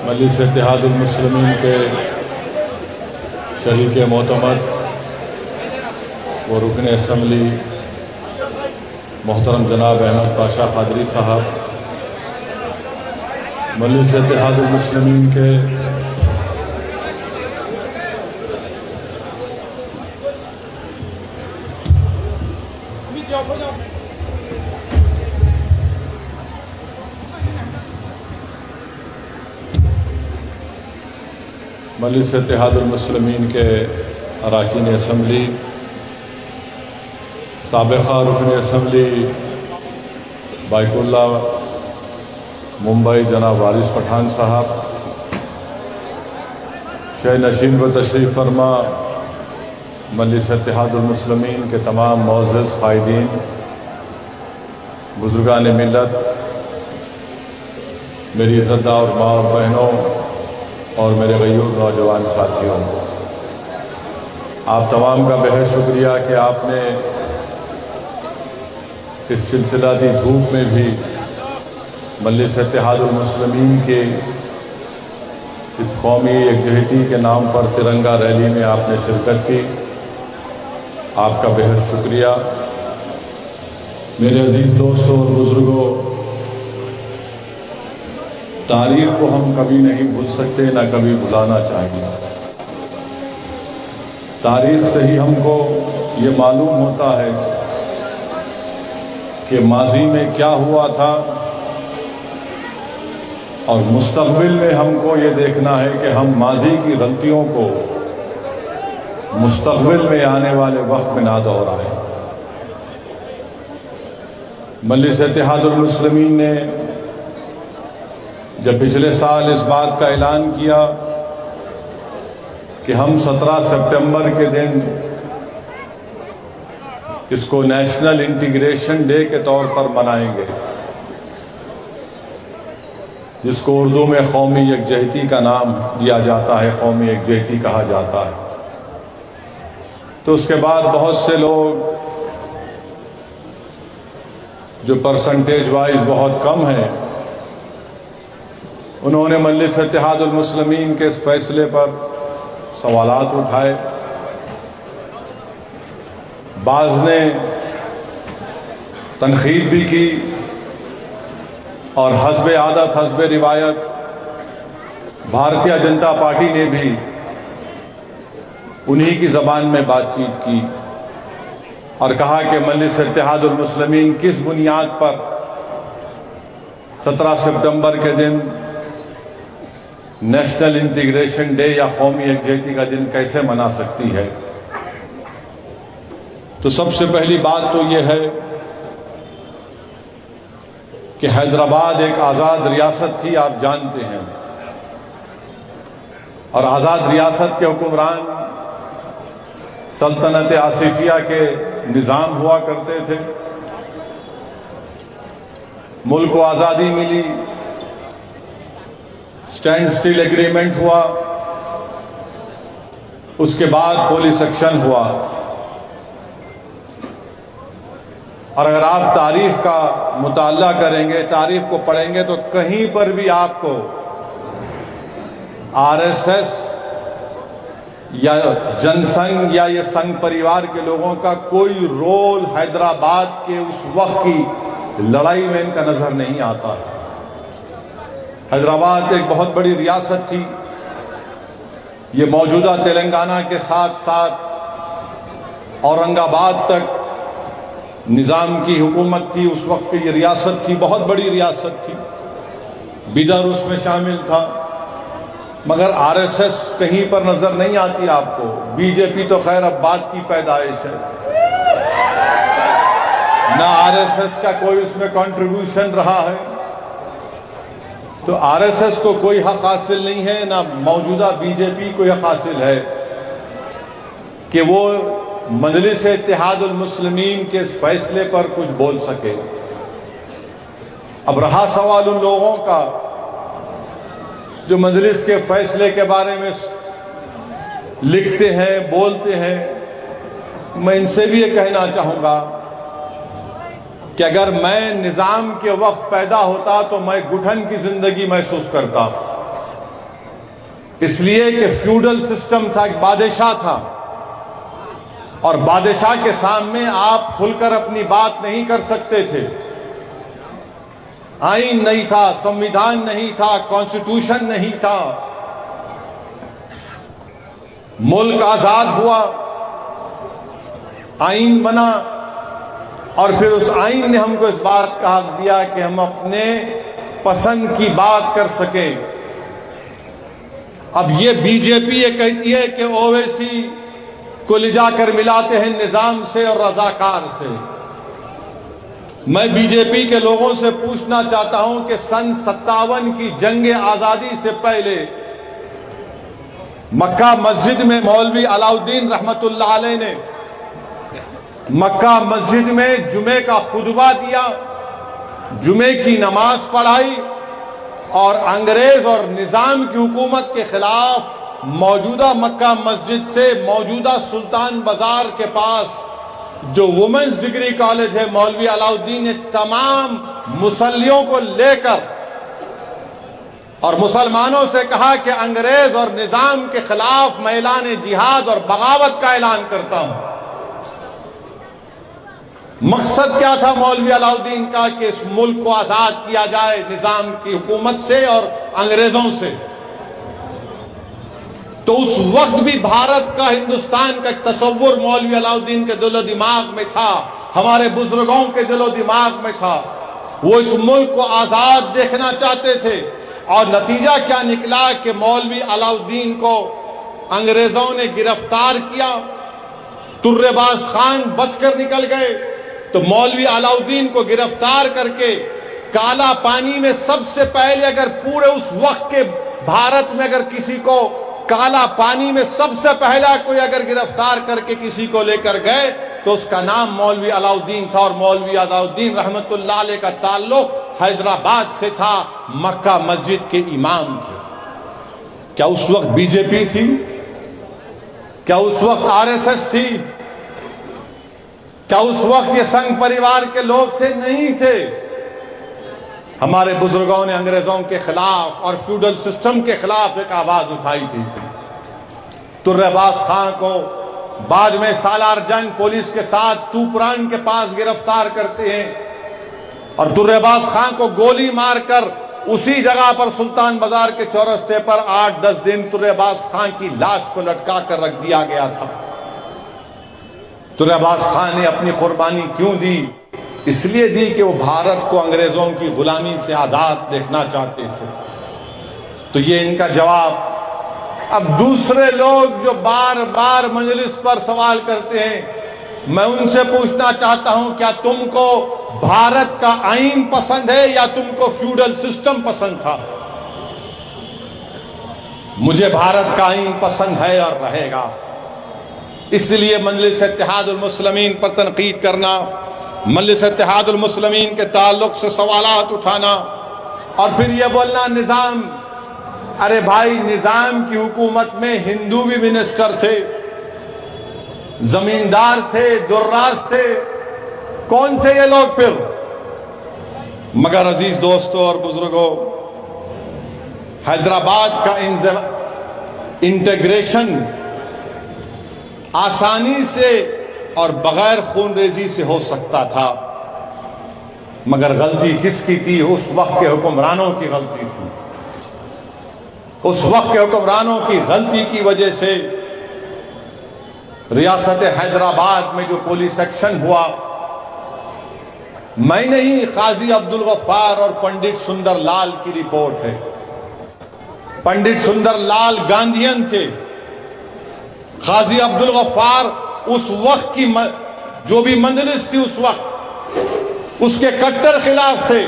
मजलिस इत्तेहादुल मुस्लिमीन के शरीक मोतमद व रुकन असम्बली मोहतरम जनाब अहमद पाशा कादरी साहब, मजलिस इत्तेहादुल मुस्लिमीन के मजलिस इत्तेहादुल मुस्लिमीन के अरकान असम्बली, साबिक़ा रुकन असम्बली बाइकुल्ला मुंबई जनाब वारिस पठान साहब, शह नशीन व तशरीफ़ फरमा मजलिस इत्तेहादुल मुस्लिमीन के तमाम मोअज़्ज़ज़ क़ाइदीन, बुज़ुर्गान मिल्लत, मेरी इज़्ज़तदार माँ और बहनों और मेरे गयूर नौजवान साथियों, आप तमाम का बेहद शुक्रिया कि आपने इस सिलसिलाती धूप में भी मजलिस इत्तेहादुल मुस्लिमीन के इस कौमी यकजहती के नाम पर तिरंगा रैली में आपने शिरकत की। आपका बेहद शुक्रिया। मेरे अजीज़ दोस्तों और बुज़ुर्गों, तारीख़ को हम कभी नहीं भूल सकते, ना कभी भुलाना चाहिए। तारीख़ से ही हमको ये मालूम होता है कि माजी में क्या हुआ था, और मुस्तक़बिल में हमको ये देखना है कि हम माजी की गलतियों को मुस्तक़बिल में आने वाले वक्त में ना दोहराएं। मजलिस इत्तेहादुल मुस्लिमीन ने जब पिछले साल इस बात का ऐलान किया कि हम 17 सितंबर के दिन इसको नेशनल इंटीग्रेशन डे के तौर पर मनाएंगे, जिसको उर्दू में कौमी यकजहती का नाम दिया जाता है, कौमी यकजहती कहा जाता है, तो उसके बाद बहुत से लोग जो परसेंटेज वाइज बहुत कम हैं, उन्होंने मजलिस इत्तेहादुल मुस्लिमीन के इस फैसले पर सवालात उठाए। बाज़ ने तनक़ीद भी की और हस्ब आदत हस्ब रिवायत भारतीय जनता पार्टी ने भी उन्हीं की ज़बान में बातचीत की और कहा कि मजलिस इत्तेहादुल मुस्लिमीन किस बुनियाद पर 17 सितंबर के दिन नेशनल इंटीग्रेशन डे या कौमी यकजहती का दिन कैसे मना सकती है। तो सबसे पहली बात तो यह है कि हैदराबाद एक आज़ाद रियासत थी, आप जानते हैं, और आज़ाद रियासत के हुक्मरान सल्तनत आसिफिया के निज़ाम हुआ करते थे। मुल्क को आज़ादी मिली, स्टैंड स्टिल एग्रीमेंट हुआ, उसके बाद पुलिस एक्शन हुआ। और अगर आप तारीख़ का मुताला करेंगे, तारीख़ को पढ़ेंगे, तो कहीं पर भी आपको आरएसएस या जनसंघ या ये संघ परिवार के लोगों का कोई रोल हैदराबाद के उस वक्त की लड़ाई में इनका नजर नहीं आता। हैदराबाद एक बहुत बड़ी रियासत थी, ये मौजूदा तेलंगाना के साथ साथ औरंगाबाद तक निज़ाम की हुकूमत थी। उस वक्त की ये रियासत थी, बहुत बड़ी रियासत थी, बिदर उसमें शामिल था, मगर आरएसएस कहीं पर नजर नहीं आती आपको। बीजेपी तो खैर अब बात की पैदाइश है, ना आरएसएस का कोई उसमें कंट्रीब्यूशन रहा है, तो आरएसएस को कोई हक हासिल नहीं है, ना मौजूदा बीजेपी को यह हासिल है कि वो मजलिस इत्तेहादुल मुस्लिमीन के इस फैसले पर कुछ बोल सके। अब रहा सवाल उन लोगों का जो मजलिस के फैसले के बारे में लिखते हैं, बोलते हैं। मैं इनसे भी ये कहना चाहूँगा कि अगर मैं निज़ाम के वक्त पैदा होता तो मैं घुटन की ज़िंदगी महसूस करता, इसलिए कि फ्यूडल सिस्टम था, एक बादशाह था, और बादशाह के सामने आप खुलकर अपनी बात नहीं कर सकते थे। आईन नहीं था, संविधान नहीं था, कॉन्स्टिट्यूशन नहीं था। मुल्क आजाद हुआ, आईन बना, और फिर उस आईन ने हमको इस बात का हक दिया कि हम अपने पसंद की बात कर सकें। अब ये बीजेपी ये कहती है कि ओवैसी को ले जाकर मिलाते हैं निजाम से और रजाकार से। मैं बीजेपी के लोगों से पूछना चाहता हूं कि सन 57 की जंग आजादी से पहले मक्का मस्जिद में मौलवी अलाउद्दीन रहमतुल्लाह अलैह ने मक्का मस्जिद में जुमे का खुतबा दिया, जुमे की नमाज पढ़ाई, और अंग्रेज और निजाम की हुकूमत के खिलाफ मौजूदा मक्का मस्जिद से मौजूदा सुल्तान बाजार के पास जो वुमेन्स डिग्री कॉलेज है, मौलवी अलाउद्दीन ने तमाम मुसल्लियों को लेकर और मुसलमानों से कहा कि अंग्रेज और निजाम के खिलाफ मैं ऐलान जिहाद और बगावत का ऐलान करता हूं। मकसद क्या था मौलवी अलाउद्दीन का? कि इस मुल्क को आजाद किया जाए निजाम की हुकूमत से और अंग्रेजों से। तो उस वक्त भी भारत का, हिंदुस्तान का तस्वुर मौलवी अलाउद्दीन के दिलो दिमाग में था, हमारे बुजुर्गों के दिलो दिमाग में था। वो इस मुल्क को आजाद देखना चाहते थे, और नतीजा क्या निकला कि मौलवी अलाउद्दीन को अंग्रेजों ने गिरफ्तार किया। तुर्रेबाज खान बचकर निकल गए, तो मौलवी अलाउद्दीन को गिरफ्तार करके काला पानी में सबसे पहले, अगर पूरे उस वक्त के भारत में अगर किसी को काला पानी में सबसे पहला कोई अगर गिरफ्तार करके किसी को लेकर गए तो उसका नाम मौलवी अलाउद्दीन था। और मौलवी अलाउद्दीन रहमतुल्लाह अलैह का ताल्लुक हैदराबाद से था, मक्का मस्जिद के इमाम थे। क्या उस वक्त बीजेपी थी? क्या उस वक्त आरएसएस थी? क्या उस वक्त ये संघ परिवार के लोग थे? नहीं थे। हमारे बुजुर्गों ने अंग्रेजों के खिलाफ और फ्यूडल सिस्टम के खिलाफ एक आवाज उठाई थी। तुर्रेबाज खां को बाद में सालार जंग पुलिस के साथ तूपरान के पास गिरफ्तार करते हैं, और तुर्रेबाज खां को गोली मारकर उसी जगह पर सुल्तान बाजार के चौरस्ते पर 8-10 दिन तुर्रेबाज खां की लाश को लटका कर रख दिया गया था। तुर्रेबाज खान ने अपनी कुर्बानी क्यों दी? इसलिए दी कि वो भारत को अंग्रेजों की गुलामी से आजाद देखना चाहते थे। तो ये इनका जवाब। अब दूसरे लोग जो बार बार मजलिस पर सवाल करते हैं, मैं उनसे पूछना चाहता हूं, क्या तुमको भारत का आईन पसंद है या तुमको फ्यूडल सिस्टम पसंद था? मुझे भारत का आईन पसंद है और रहेगा। इसलिए मजलिस इत्तेहादुल मुस्लिमीन पर तनकीद करना, मजलिस इत्तेहादुल मुस्लिमीन के ताल्लुक से सवालात उठाना, और फिर यह बोलना निजाम, अरे भाई निजाम की हुकूमत में हिंदू भी मिनिस्टर थे, जमींदार थे, दुर्राज थे, कौन थे ये लोग फिर? मगर अजीज दोस्तों और बुजुर्गों, हैदराबाद का इंटीग्रेशन आसानी से और बगैर खूनरेजी से हो सकता था, मगर गलती किसकी थी? उस वक्त के हुक्मरानों की गलती थी। उस वक्त के हुक्मरानों की गलती की वजह से रियासत हैदराबाद में जो पुलिस एक्शन हुआ, मैं नहीं, काजी अब्दुल गफ्फार और पंडित सुंदर लाल की रिपोर्ट है। पंडित सुंदर लाल गांधीयन थे। काजी अब्दुल गफ्फार उस वक्त की जो भी मंजलिस थी उस वक्त उसके कट्टर खिलाफ थे।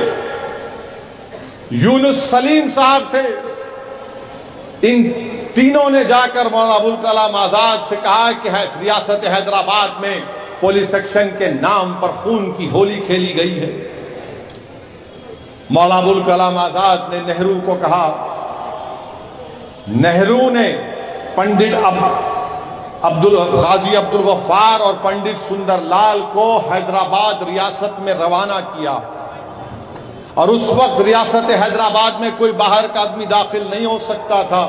यूनुस सलीम साहब थे। इन तीनों ने जाकर मौलाना अबुल कलाम आजाद से कहा कि रियासत हैदराबाद में पुलिस एक्शन के नाम पर खून की होली खेली गई है। मौलाना अबुल कलाम आजाद ने नेहरू को कहा, नेहरू ने पंडित काजी अब्दुल गफ्फार और पंडित सुंदर लाल को हैदराबाद रियासत में रवाना किया, और उस वक्त रियासत हैदराबाद में कोई बाहर का आदमी दाखिल नहीं हो सकता था।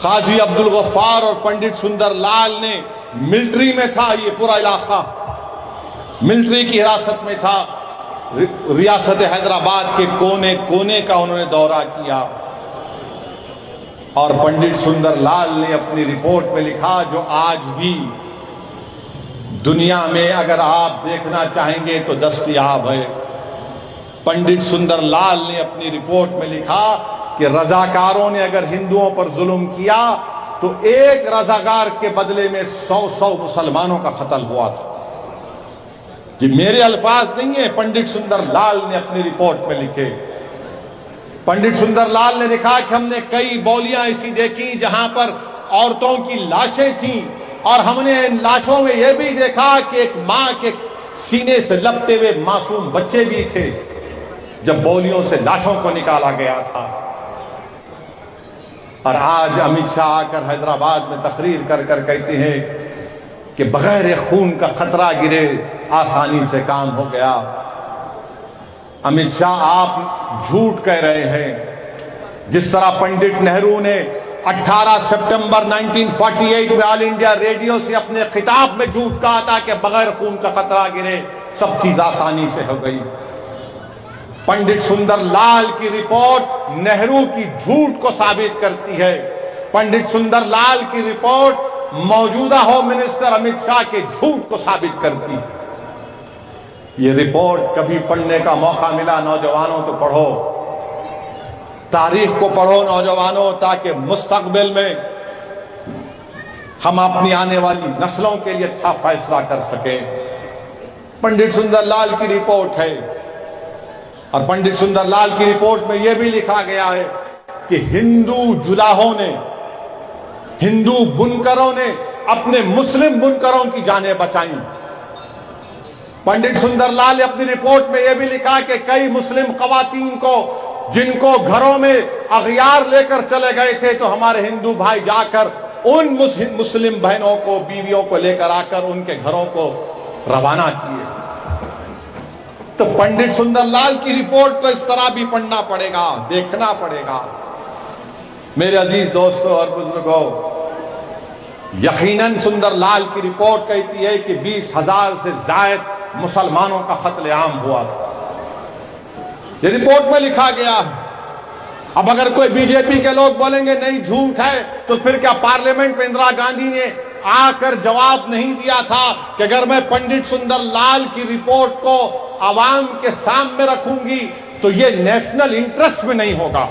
काजी अब्दुल गफ्फार और पंडित सुंदरलाल ने, मिलिट्री में था ये पूरा इलाका, मिलिट्री की हिरासत में था, रियासत हैदराबाद के कोने कोने का उन्होंने दौरा किया। और पंडित सुंदरलाल ने अपनी रिपोर्ट में लिखा, जो आज भी दुनिया में अगर आप देखना चाहेंगे तो दस्तयाब है। पंडित सुंदरलाल ने अपनी रिपोर्ट में लिखा कि रजाकारों ने अगर हिंदुओं पर जुल्म किया तो एक रजाकार के बदले में 100 मुसलमानों का कत्ल हुआ था। कि मेरे अल्फाज नहीं है, पंडित सुंदरलाल ने अपनी रिपोर्ट में लिखे। पंडित सुंदरलाल ने लिखा कि हमने कई बौलियां ऐसी देखी जहां पर औरतों की लाशें थीं, और हमने इन लाशों में यह भी देखा कि एक मां के सीने से लपटे हुए मासूम बच्चे भी थे जब बौलियों से लाशों को निकाला गया था। और आज अमित शाह आकर हैदराबाद में तकरीर कर कर कहते हैं कि बगैर खून का खतरा गिरे आसानी से काम हो गया। अमित शाह, आप झूठ कह रहे हैं। जिस तरह पंडित नेहरू ने 18 सितंबर 1948 में ऑल इंडिया रेडियो से अपने खिताब में झूठ कहा था कि बगैर खून का खतरा गिरे, सब चीज आसानी से हो गई। पंडित सुंदरलाल की रिपोर्ट नेहरू की झूठ को साबित करती है। पंडित सुंदरलाल की रिपोर्ट मौजूदा होम मिनिस्टर अमित शाह के झूठ को साबित करती है। ये रिपोर्ट कभी पढ़ने का मौका मिला नौजवानों तो पढ़ो, तारीख को पढ़ो नौजवानों, ताकि मुस्तकबिल में हम अपनी आने वाली नस्लों के लिए अच्छा फैसला कर सकें। पंडित सुंदरलाल की रिपोर्ट है, और पंडित सुंदरलाल की रिपोर्ट में यह भी लिखा गया है कि हिंदू जुलाहों ने, हिंदू बुनकरों ने अपने मुस्लिम बुनकरों की जानें बचाई। पंडित सुंदरलाल ने अपनी रिपोर्ट में यह भी लिखा कि कई मुस्लिम खवातीन को, जिनको घरों में अगयार लेकर चले गए थे, तो हमारे हिंदू भाई जाकर उन मुस्लिम बहनों को, बीवियों को लेकर आकर उनके घरों को रवाना किए। तो पंडित सुंदरलाल की रिपोर्ट को इस तरह भी पढ़ना पड़ेगा, देखना पड़ेगा। मेरे अजीज दोस्तों और बुजुर्गों, यकीनन सुंदरलाल की रिपोर्ट कहती है कि 20,000 से ज्यादा मुसलमानों का कत्लेआम हुआ था। ये रिपोर्ट में लिखा गया है। अब अगर कोई बीजेपी के लोग बोलेंगे नहीं झूठ है, तो फिर क्या पार्लियामेंट में इंदिरा गांधी ने आकर जवाब नहीं दिया था कि अगर मैं पंडित सुंदरलाल की रिपोर्ट को आवाम के सामने रखूंगी तो ये नेशनल इंटरेस्ट में नहीं होगा।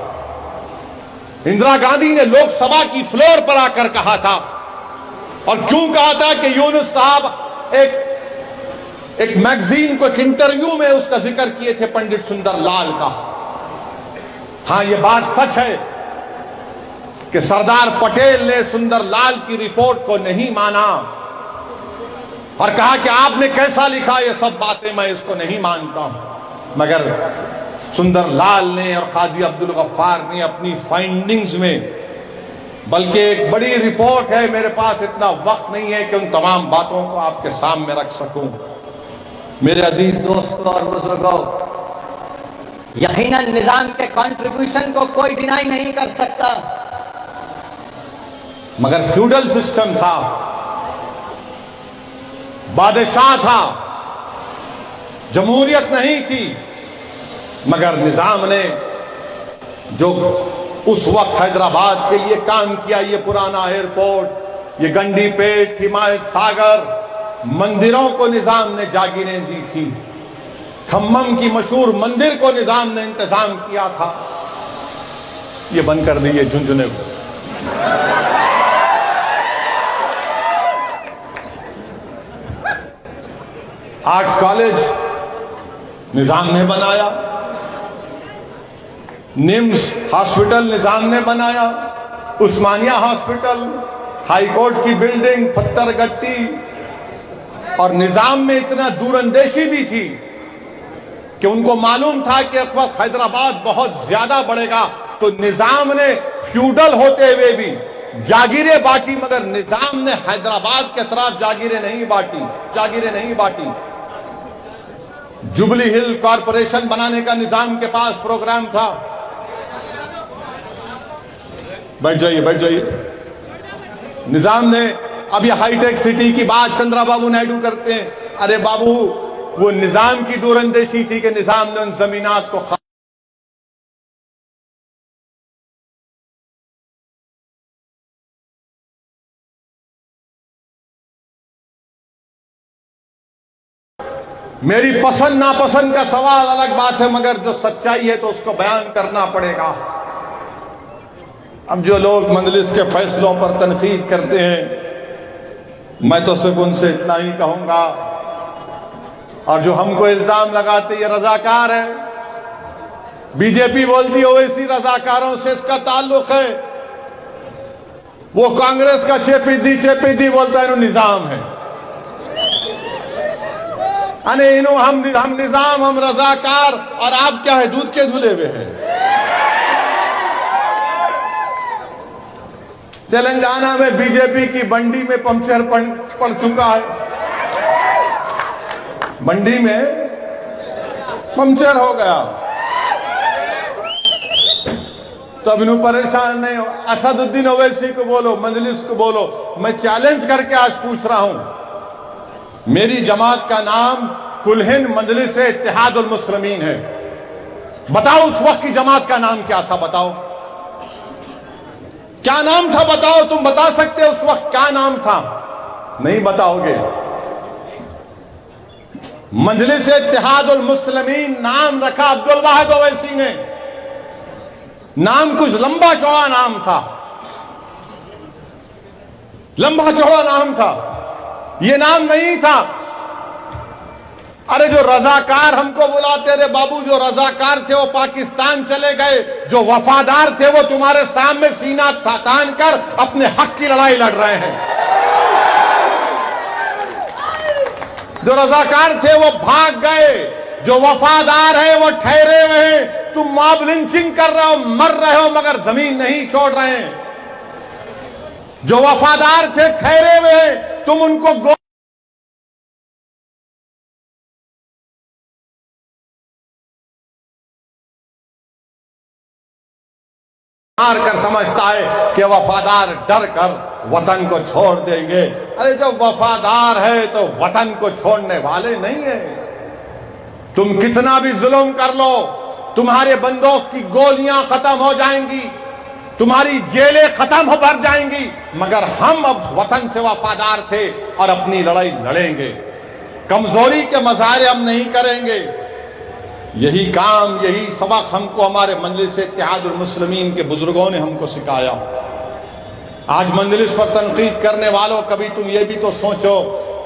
इंदिरा गांधी ने लोकसभा की फ्लोर पर आकर कहा था, और क्यों कहा था कि यूनुस साहब एक मैगजीन को, एक इंटरव्यू में उसका जिक्र किए थे पंडित सुंदरलाल का। हां, यह बात सच है कि सरदार पटेल ने सुंदरलाल की रिपोर्ट को नहीं माना और कहा कि आपने कैसा लिखा, ये सब बातें मैं इसको नहीं मानता हूं। मगर सुंदरलाल ने और काजी अब्दुल गफ्फार ने अपनी फाइंडिंग्स में, बल्कि एक बड़ी रिपोर्ट है, मेरे पास इतना वक्त नहीं है कि उन तमाम बातों को आपके सामने रख सकूं। मेरे अजीज दोस्तों और बुजुर्गों, यकीनन निजाम के कंट्रीब्यूशन को कोई डिनाई नहीं कर सकता, मगर फ्यूडल सिस्टम था, बादशाह था, जमहूरियत नहीं थी। मगर निजाम ने जो उस वक्त हैदराबाद के लिए काम किया, ये पुराना एयरपोर्ट, ये गंडी पेट, हिमायत सागर, मंदिरों को निजाम ने जागीरें दी थी। खम्मम की मशहूर मंदिर को निजाम ने इंतजाम किया था। ये बंद कर दिए झुंझुने को। आर्ट्स कॉलेज निजाम ने बनाया, निम्स हॉस्पिटल निजाम ने बनाया, उस्मानिया हॉस्पिटल, हाई कोर्ट की बिल्डिंग, पत्थरगट्टी। और निजाम में इतना दूरंदेशी भी थी कि उनको मालूम था कि इस वक्त हैदराबाद बहुत ज्यादा बढ़ेगा, तो निजाम ने फ्यूडल होते हुए भी जागीरें बांटी, मगर निजाम ने हैदराबाद के तरफ जागीरें नहीं बांटी। जुबली हिल कॉरपोरेशन बनाने का निजाम के पास प्रोग्राम था। बैठ जाइए। निजाम ने अब ये हाईटेक सिटी की बात चंद्रबाबू नायडू करते हैं। अरे बाबू, वो निजाम की दूरंदेशी थी कि निजाम ने उन जमीनात को मेरी पसंद नापसंद का सवाल अलग बात है, मगर जो सच्चाई है तो उसको बयान करना पड़ेगा। अब जो लोग मजलिस के फैसलों पर तनकीद करते हैं, मैं तो सिर्फ उनसे इतना ही कहूंगा, और जो हमको इल्जाम लगाते ये रजाकार है, बीजेपी बोलती है ओवैसी रजाकारों से इसका ताल्लुक है, वो कांग्रेस का चेपीदी बोलता है इन्हों निजाम है। अने इन्हों हम निजाम, हम रजाकार, और आप क्या है, दूध के धुले हुए हैं। तेलंगाना में बीजेपी की बंडी में पंचर पड़ चुका है, बंडी में पंचर हो गया, तो अब इन्हों परेशान नहीं हो। असदुद्दीन ओवैसी को बोलो, मजलिस को बोलो, मैं चैलेंज करके आज पूछ रहा हूं, मेरी जमात का नाम कुल-हिंद मजलिस इत्तेहादुल मुस्लिमीन है, बताओ उस वक्त की जमात का नाम क्या था, बताओ क्या नाम था, बताओ, तुम बता सकते हो उस वक्त क्या नाम था? नहीं बताओगे। मजलिस इत्तेहादुल मुस्लिमीन नाम रखा अब्दुल वाहिद ओवैसी ने, नाम कुछ लंबा चौड़ा नाम था, लंबा चौड़ा नाम था, ये नाम नहीं था। अरे जो रजाकार हमको बुलाते रे बाबू, जो रजाकार थे वो पाकिस्तान चले गए, जो वफादार थे वो तुम्हारे सामने सीना तान कर अपने हक की लड़ाई लड़ रहे हैं। जो रजाकार थे वो भाग गए, जो वफादार है वो ठहरे हुए हैं। तुम मॉब लिंचिंग कर रहे हो, मर रहे हो, मगर जमीन नहीं छोड़ रहे हैं। जो वफादार थे ठहरे हुए हैं, तुम उनको मार कर समझता है कि वफादार डर कर वतन को छोड़ देंगे। अरे जब वफादार है तो वतन को छोड़ने वाले नहीं है। तुम कितना भी जुल्म कर लो, तुम्हारे बंदूक की गोलियां खत्म हो जाएंगी, तुम्हारी जेलें खत्म हो भर जाएंगी, मगर हम अब वतन से वफादार थे और अपनी लड़ाई लड़ेंगे। कमजोरी के मजारे हम नहीं करेंगे। यही काम, यही सबक हमको हमारे मजलिस इत्तेहादुल मुस्लिमीन के बुजुर्गों ने हमको सिखाया। आज मजलिस पर तनकीद करने वालों, कभी तुम ये भी तो सोचो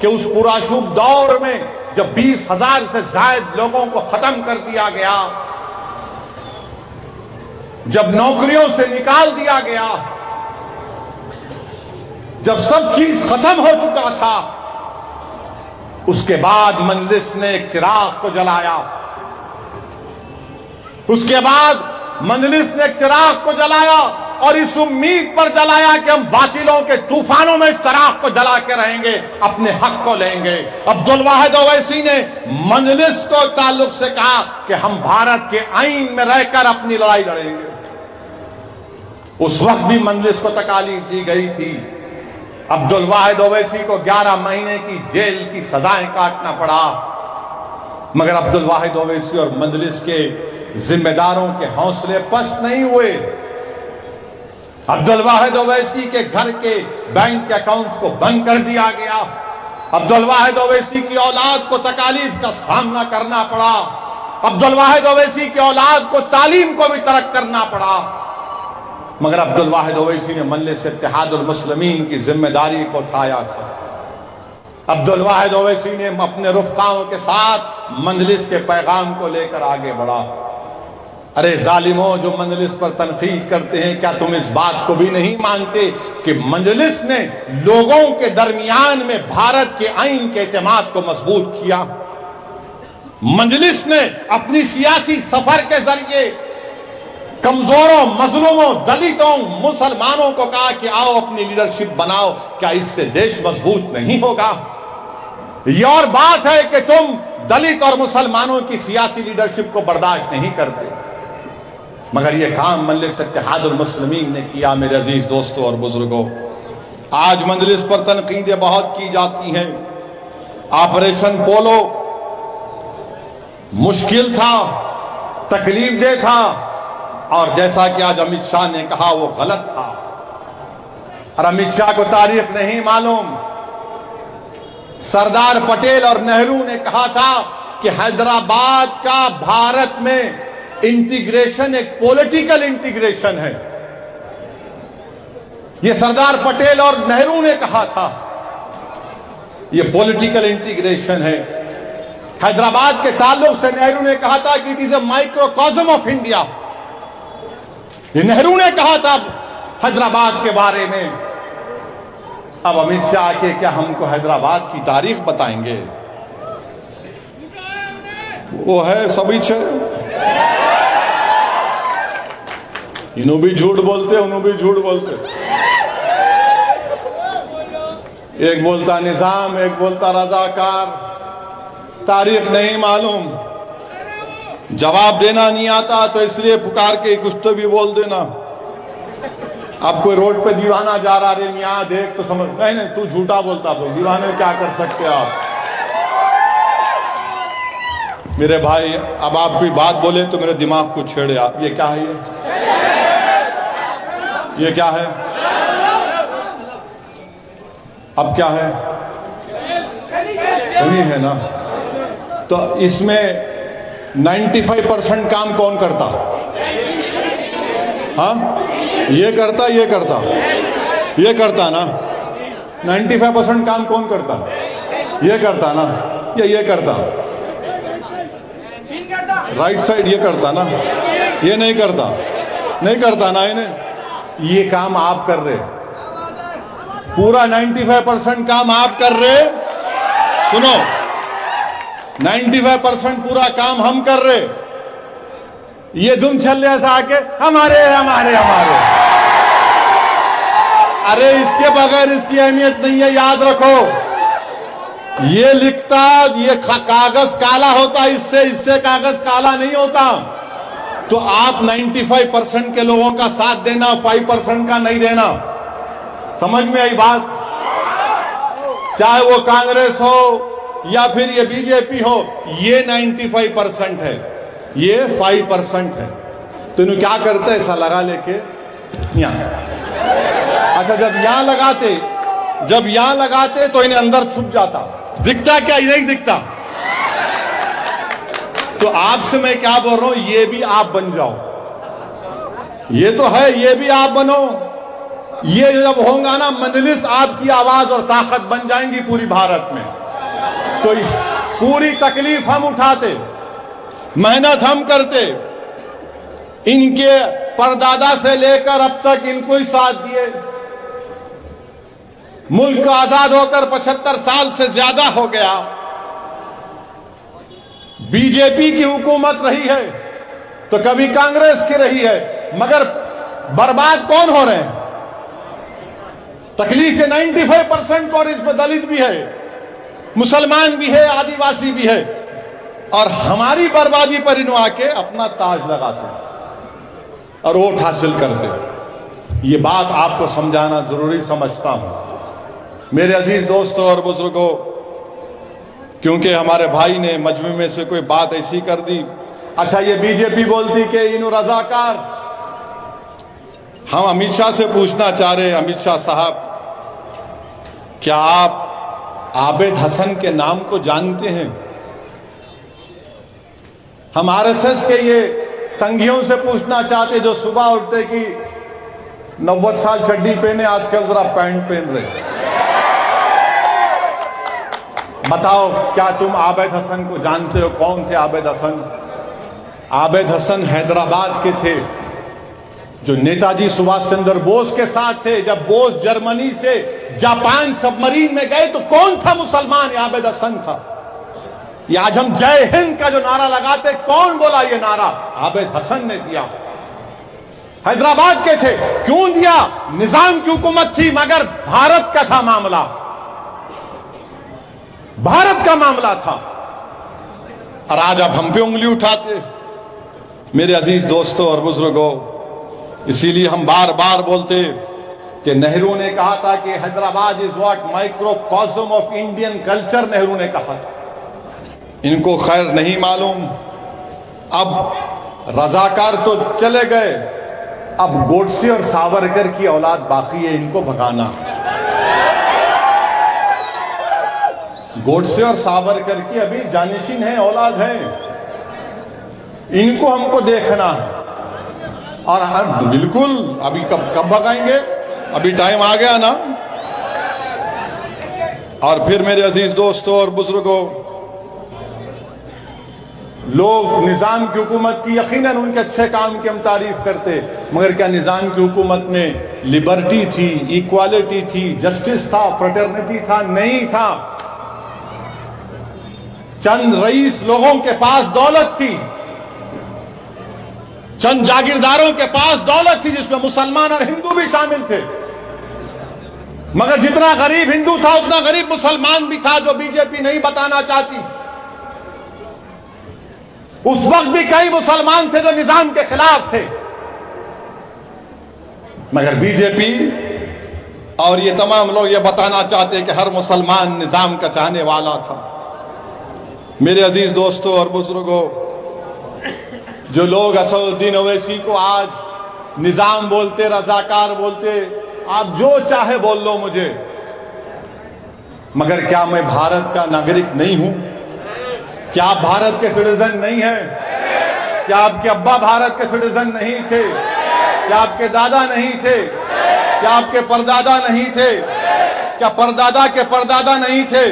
कि उस पुराशुभ दौर में जब 20,000 से ज्यादा लोगों को खत्म कर दिया गया, जब नौकरियों से निकाल दिया गया, जब सब चीज खत्म हो चुका था, उसके बाद मजलिस ने एक चिराग को जलाया। उसके बाद मजलिस ने चिराग को जलाया और इस उम्मीद पर जलाया कि हम बातिलों के तूफानों में इस चिराग को जला के रहेंगे, अपने हक को लेंगे। अब्दुल वाहिद ओवैसी ने मजलिस को ताल्लुक से कहा कि हम भारत के आईन में रहकर अपनी लड़ाई लड़ेंगे। उस वक्त भी मजलिस को तकालीफ दी गई थी। अब्दुल वाहिद ओवैसी को 11 महीने की जेल की सजाएं काटना पड़ा, मगर अब्दुल वाहिद ओवैसी और मजलिस के जिम्मेदारों के हौसले पस्त नहीं हुए। अब्दुल वाहिद ओवैसी के घर के बैंक के अकाउंट्स को बंद कर दिया गया। अब्दुल वाहिद ओवैसी की औलाद को तकालीफ का सामना करना पड़ा। अब्दुल वाहिद ओवैसी की औलाद को तालीम को भी तर्क करना पड़ा, मगर अब्दुल वाहिद ओवैसी ने मजलिस इत्तेहादुल मुस्लिमीन की जिम्मेदारी को उठाया था। अब्दुल वाहिद ओवैसी ने अपने रुफ़क़ाओं के साथ मजलिस के पैगाम को लेकर आगे बढ़ा। अरे जालिमों जो मजलिस पर तनकीद करते हैं, क्या तुम इस बात को भी नहीं मानते कि मजलिस ने लोगों के दरमियान में भारत के आईन के एतमाद को मजबूत किया? मजलिस ने अपनी सियासी सफर के जरिए कमजोरों, मजलूमों, दलितों, मुसलमानों को कहा कि आओ अपनी लीडरशिप बनाओ। क्या इससे देश मजबूत नहीं होगा? यह और बात है कि तुम दलित और मुसलमानों की सियासी लीडरशिप को बर्दाश्त नहीं करते, मगर यह काम मजलिस इत्तेहादुल मुस्लिमीन ने किया। मेरे अजीज दोस्तों और बुजुर्गों, आज मजलिस पर तनकीदें बहुत की जाती हैं। ऑपरेशन पोलो मुश्किल था, तकलीफ दे था, और जैसा कि आज अमित शाह ने कहा वो गलत था। और अमित शाह को तारीख नहीं मालूम, सरदार पटेल और नेहरू ने कहा था कि हैदराबाद का भारत में इंटीग्रेशन एक पॉलिटिकल इंटीग्रेशन है। यह सरदार पटेल और नेहरू ने कहा था, यह पॉलिटिकल इंटीग्रेशन है। हैदराबाद के ताल्लुक से नेहरू ने कहा था कि it is a microcosm of India. ये नेहरू ने कहा था हैदराबाद के बारे में। अब अमित शाह आके क्या हमको हैदराबाद की तारीख बताएंगे? वो है सभी छे, इन्हों भी झूठ बोलते, उन्हों भी झूठ बोलते। एक बोलता निजाम, एक बोलता रजाकार, तारीख नहीं मालूम, जवाब देना नहीं आता, तो इसलिए पुकार के कुछ तो भी बोल देना। अब कोई रोड पे दीवाना जा रहा, रे मियाँ देख तो समझ, नहीं तू झूठा बोलता, तो दीवाने क्या कर सकते आप? मेरे भाई, अब आप कोई बात बोले तो मेरे दिमाग को छेड़े आप। ये क्या है? ये क्या है? अब क्या है? नहीं है ना? तो इसमें 95% काम कौन करता? हाँ, ये करता, ये करता, ये करता ना। 95% काम कौन करता? ये करता ना, ये करता, राइट साइड ये करता ना, ये नहीं करता, नहीं करता ना। इन्हें ये काम आप कर रहे, पूरा 95% काम आप कर रहे। सुनो, 95% पूरा काम हम कर रहे। ये दुम छल्ले ऐसा आके हमारे हमारे हमारे, अरे इसके बगैर इसकी अहमियत नहीं है, याद रखो। ये लिखता, ये कागज काला होता, इससे कागज काला नहीं होता। तो आप 95% के लोगों का साथ देना, 5% का नहीं देना। समझ में आई बात? चाहे वो कांग्रेस हो या फिर ये बीजेपी हो, ये 95% है, ये 5% है। तो इन्हें क्या करते, ऐसा लगा लेके यहां। अच्छा, जब यहां लगाते तो इन्हें अंदर छुप जाता। दिखता क्या? नहीं दिखता। तो आपसे मैं क्या बोल रहा हूं, ये भी आप बन जाओ। ये तो है, ये भी आप बनो। ये जब होगा ना मजलिस, आपकी आवाज और ताकत बन जाएंगी पूरी भारत में। तो पूरी तकलीफ हम उठाते, मेहनत हम करते, इनके परदादा से लेकर अब तक इनको ही साथ दिए। मुल्क आजाद होकर 75 साल से ज्यादा हो गया। बीजेपी की हुकूमत रही है तो कभी कांग्रेस की रही है, मगर बर्बाद कौन हो रहे हैं? तकलीफ 95% और इसमें दलित भी है, मुसलमान भी है, आदिवासी भी है। और हमारी बर्बादी पर इन आके अपना ताज लगाते हैं और वोट हासिल करते हैं। ये बात आपको समझाना जरूरी समझता हूं मेरे अजीज दोस्तों और बुजुर्गों, क्योंकि हमारे भाई ने मजमे में से कोई बात ऐसी कर दी। अच्छा, ये बीजेपी बोलती कि इन रजाकार। हम अमित शाह से पूछना चाह रहे, अमित शाह साहब, क्या आप आबिद हसन के नाम को जानते हैं? हम आरएसएस के ये संघियों से पूछना चाहते जो सुबह उठते कि 90 साल चड्डी पहने, आजकल जरा पैंट पहन रहे। बताओ, क्या तुम आबिद हसन को जानते हो? कौन थे आबिद हसन? आबिद हसन हैदराबाद के थे, जो नेताजी सुभाष चंद्र बोस के साथ थे। जब बोस जर्मनी से जापान सबमरीन में गए तो कौन था मुसलमान? आबिद हसन था। ये आज हम जय हिंद का जो नारा लगाते, कौन बोला ये नारा? आबिद हसन ने दिया। हैदराबाद के थे। क्यों दिया? निजाम की हुकूमत थी, मगर भारत का था मामला, भारत का मामला था। और आज आप हम पे उंगली उठाते। मेरे अजीज दोस्तों और बुजुर्गों, इसीलिए हम बार बार बोलते कि नेहरू ने कहा था कि Hyderabad is what microcosm of Indian culture, Nehru ने कहा था। इनको खैर नहीं मालूम। अब रजाकार तो चले गए, अब गोडसे और सावरकर की औलाद बाकी है, इनको भगाना है। गोडसे और सावरकर की अभी जानिशीन है, औलाद है, इनको हमको देखना है। और हर बिल्कुल अभी कब भगाएंगे, अभी टाइम आ गया ना। और फिर मेरे अजीज दोस्तों और बुजुर्गों, लोग निजाम की हुकूमत की यकीनन उनके अच्छे काम की हम तारीफ करते, मगर क्या निजाम की हुकूमत में लिबर्टी थी, इक्वालिटी थी, जस्टिस था, फ्रेटर्निटी था? नहीं था। चंद रईस लोगों के पास दौलत थी, चंद जागीरदारों के पास दौलत थी, जिसमें मुसलमान और हिंदू भी शामिल थे। मगर जितना गरीब हिंदू था उतना गरीब मुसलमान भी था, जो बीजेपी नहीं बताना चाहती। उस वक्त भी कई मुसलमान थे जो निजाम के खिलाफ थे, मगर बीजेपी और ये तमाम लोग ये बताना चाहते कि हर मुसलमान निजाम का चाहने वाला था। मेरे अजीज दोस्तों और बुजुर्गों, जो लोग असदुद्दीन ओवैसी को आज निजाम बोलते, रजाकार बोलते, आप जो चाहे बोल लो मुझे, मगर क्या मैं भारत का नागरिक नहीं हूं? क्या आप भारत के सिटीजन नहीं हैं? क्या आपके अब्बा भारत के सिटीजन नहीं थे? क्या आपके दादा नहीं थे? क्या आपके परदादा नहीं थे? क्या परदादा के परदादा नहीं थे?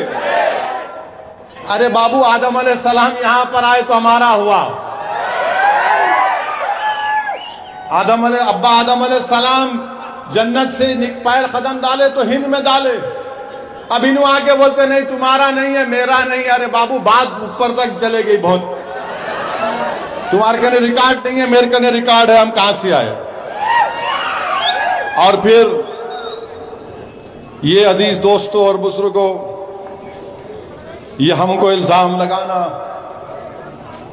अरे बाबू, आदम अलैहिस्सलाम यहां पर आए तो हमारा हुआ। अब्बा आदम अलैहिस्सलाम जन्नत से पैर कदम डाले तो हिंद में डाले। अब इन आके बोलते नहीं तुम्हारा नहीं है, मेरा नहीं है। अरे बाबू, बात ऊपर तक चले गई बहुत। तुम्हारे कने रिकॉर्ड नहीं है, मेरे कने रिकॉर्ड है, हम कहां से आए? और फिर ये अजीज दोस्तों और बुजुर्गों, ये हमको इल्जाम लगाना,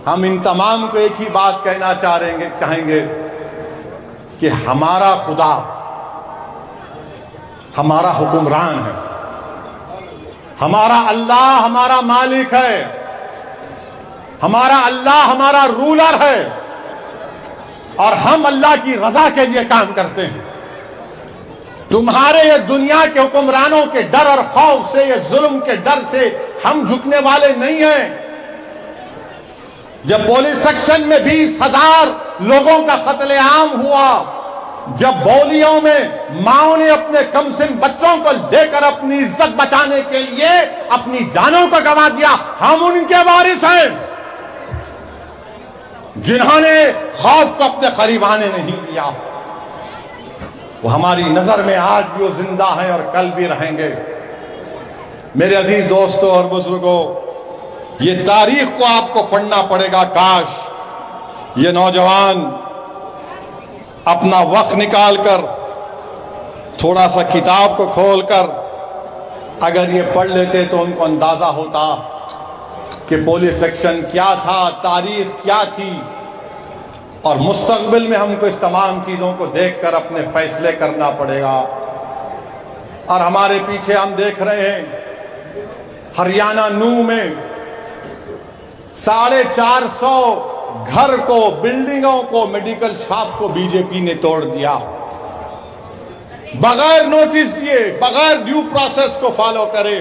हम इन तमाम को एक ही बात कहना चाहेंगे कि हमारा खुदा हमारा हुक्मरान है, हमारा अल्लाह हमारा मालिक है, हमारा अल्लाह हमारा रूलर है, और हम अल्लाह की रजा के लिए काम करते हैं। तुम्हारे ये दुनिया के हुक्मरानों के डर और खौफ से, ये जुल्म के डर से हम झुकने वाले नहीं हैं। जब पुलिस सेक्शन में 20,000 लोगों का कत्लेआम हुआ, जब बौलियों में माओ ने अपने कमसिन बच्चों को लेकर अपनी इज्जत बचाने के लिए अपनी जानों को गंवा दिया, हम उनके वारिस हैं जिन्होंने खौफ को अपने करीब आने नहीं दिया। वो हमारी नजर में आज भी वो जिंदा हैं और कल भी रहेंगे। मेरे अजीज दोस्तों और बुजुर्गों, ये तारीख को आपको पढ़ना पड़ेगा। काश ये नौजवान अपना वक्त निकालकर थोड़ा सा किताब को खोलकर अगर ये पढ़ लेते तो उनको अंदाजा होता कि पुलिस सेक्शन क्या था, तारीख क्या थी, और मुस्तकबिल में हमको इस तमाम चीज़ों को देखकर अपने फैसले करना पड़ेगा। और हमारे पीछे हम देख रहे हैं हरियाणा नूह में 450 घर को, बिल्डिंगों को, मेडिकल शॉप को बीजेपी ने तोड़ दिया, बगैर नोटिस दिए, बगैर ड्यू प्रोसेस को फॉलो करे।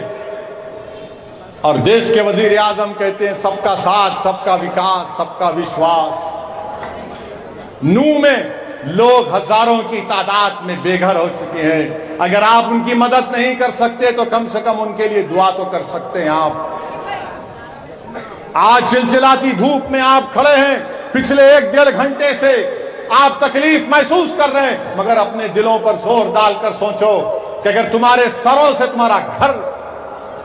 और देश के वजीर आजम कहते हैं सबका साथ, सबका विकास, सबका विश्वास। नूह में लोग हजारों की तादाद में बेघर हो चुके हैं। अगर आप उनकी मदद नहीं कर सकते तो कम से कम उनके लिए दुआ तो कर सकते हैं आप। आज चिलचिलाती धूप में आप खड़े हैं, पिछले 1-1.5 घंटे से आप तकलीफ महसूस कर रहे हैं, मगर अपने दिलों पर जोर डालकर सोचो कि अगर तुम्हारे सरों से तुम्हारा घर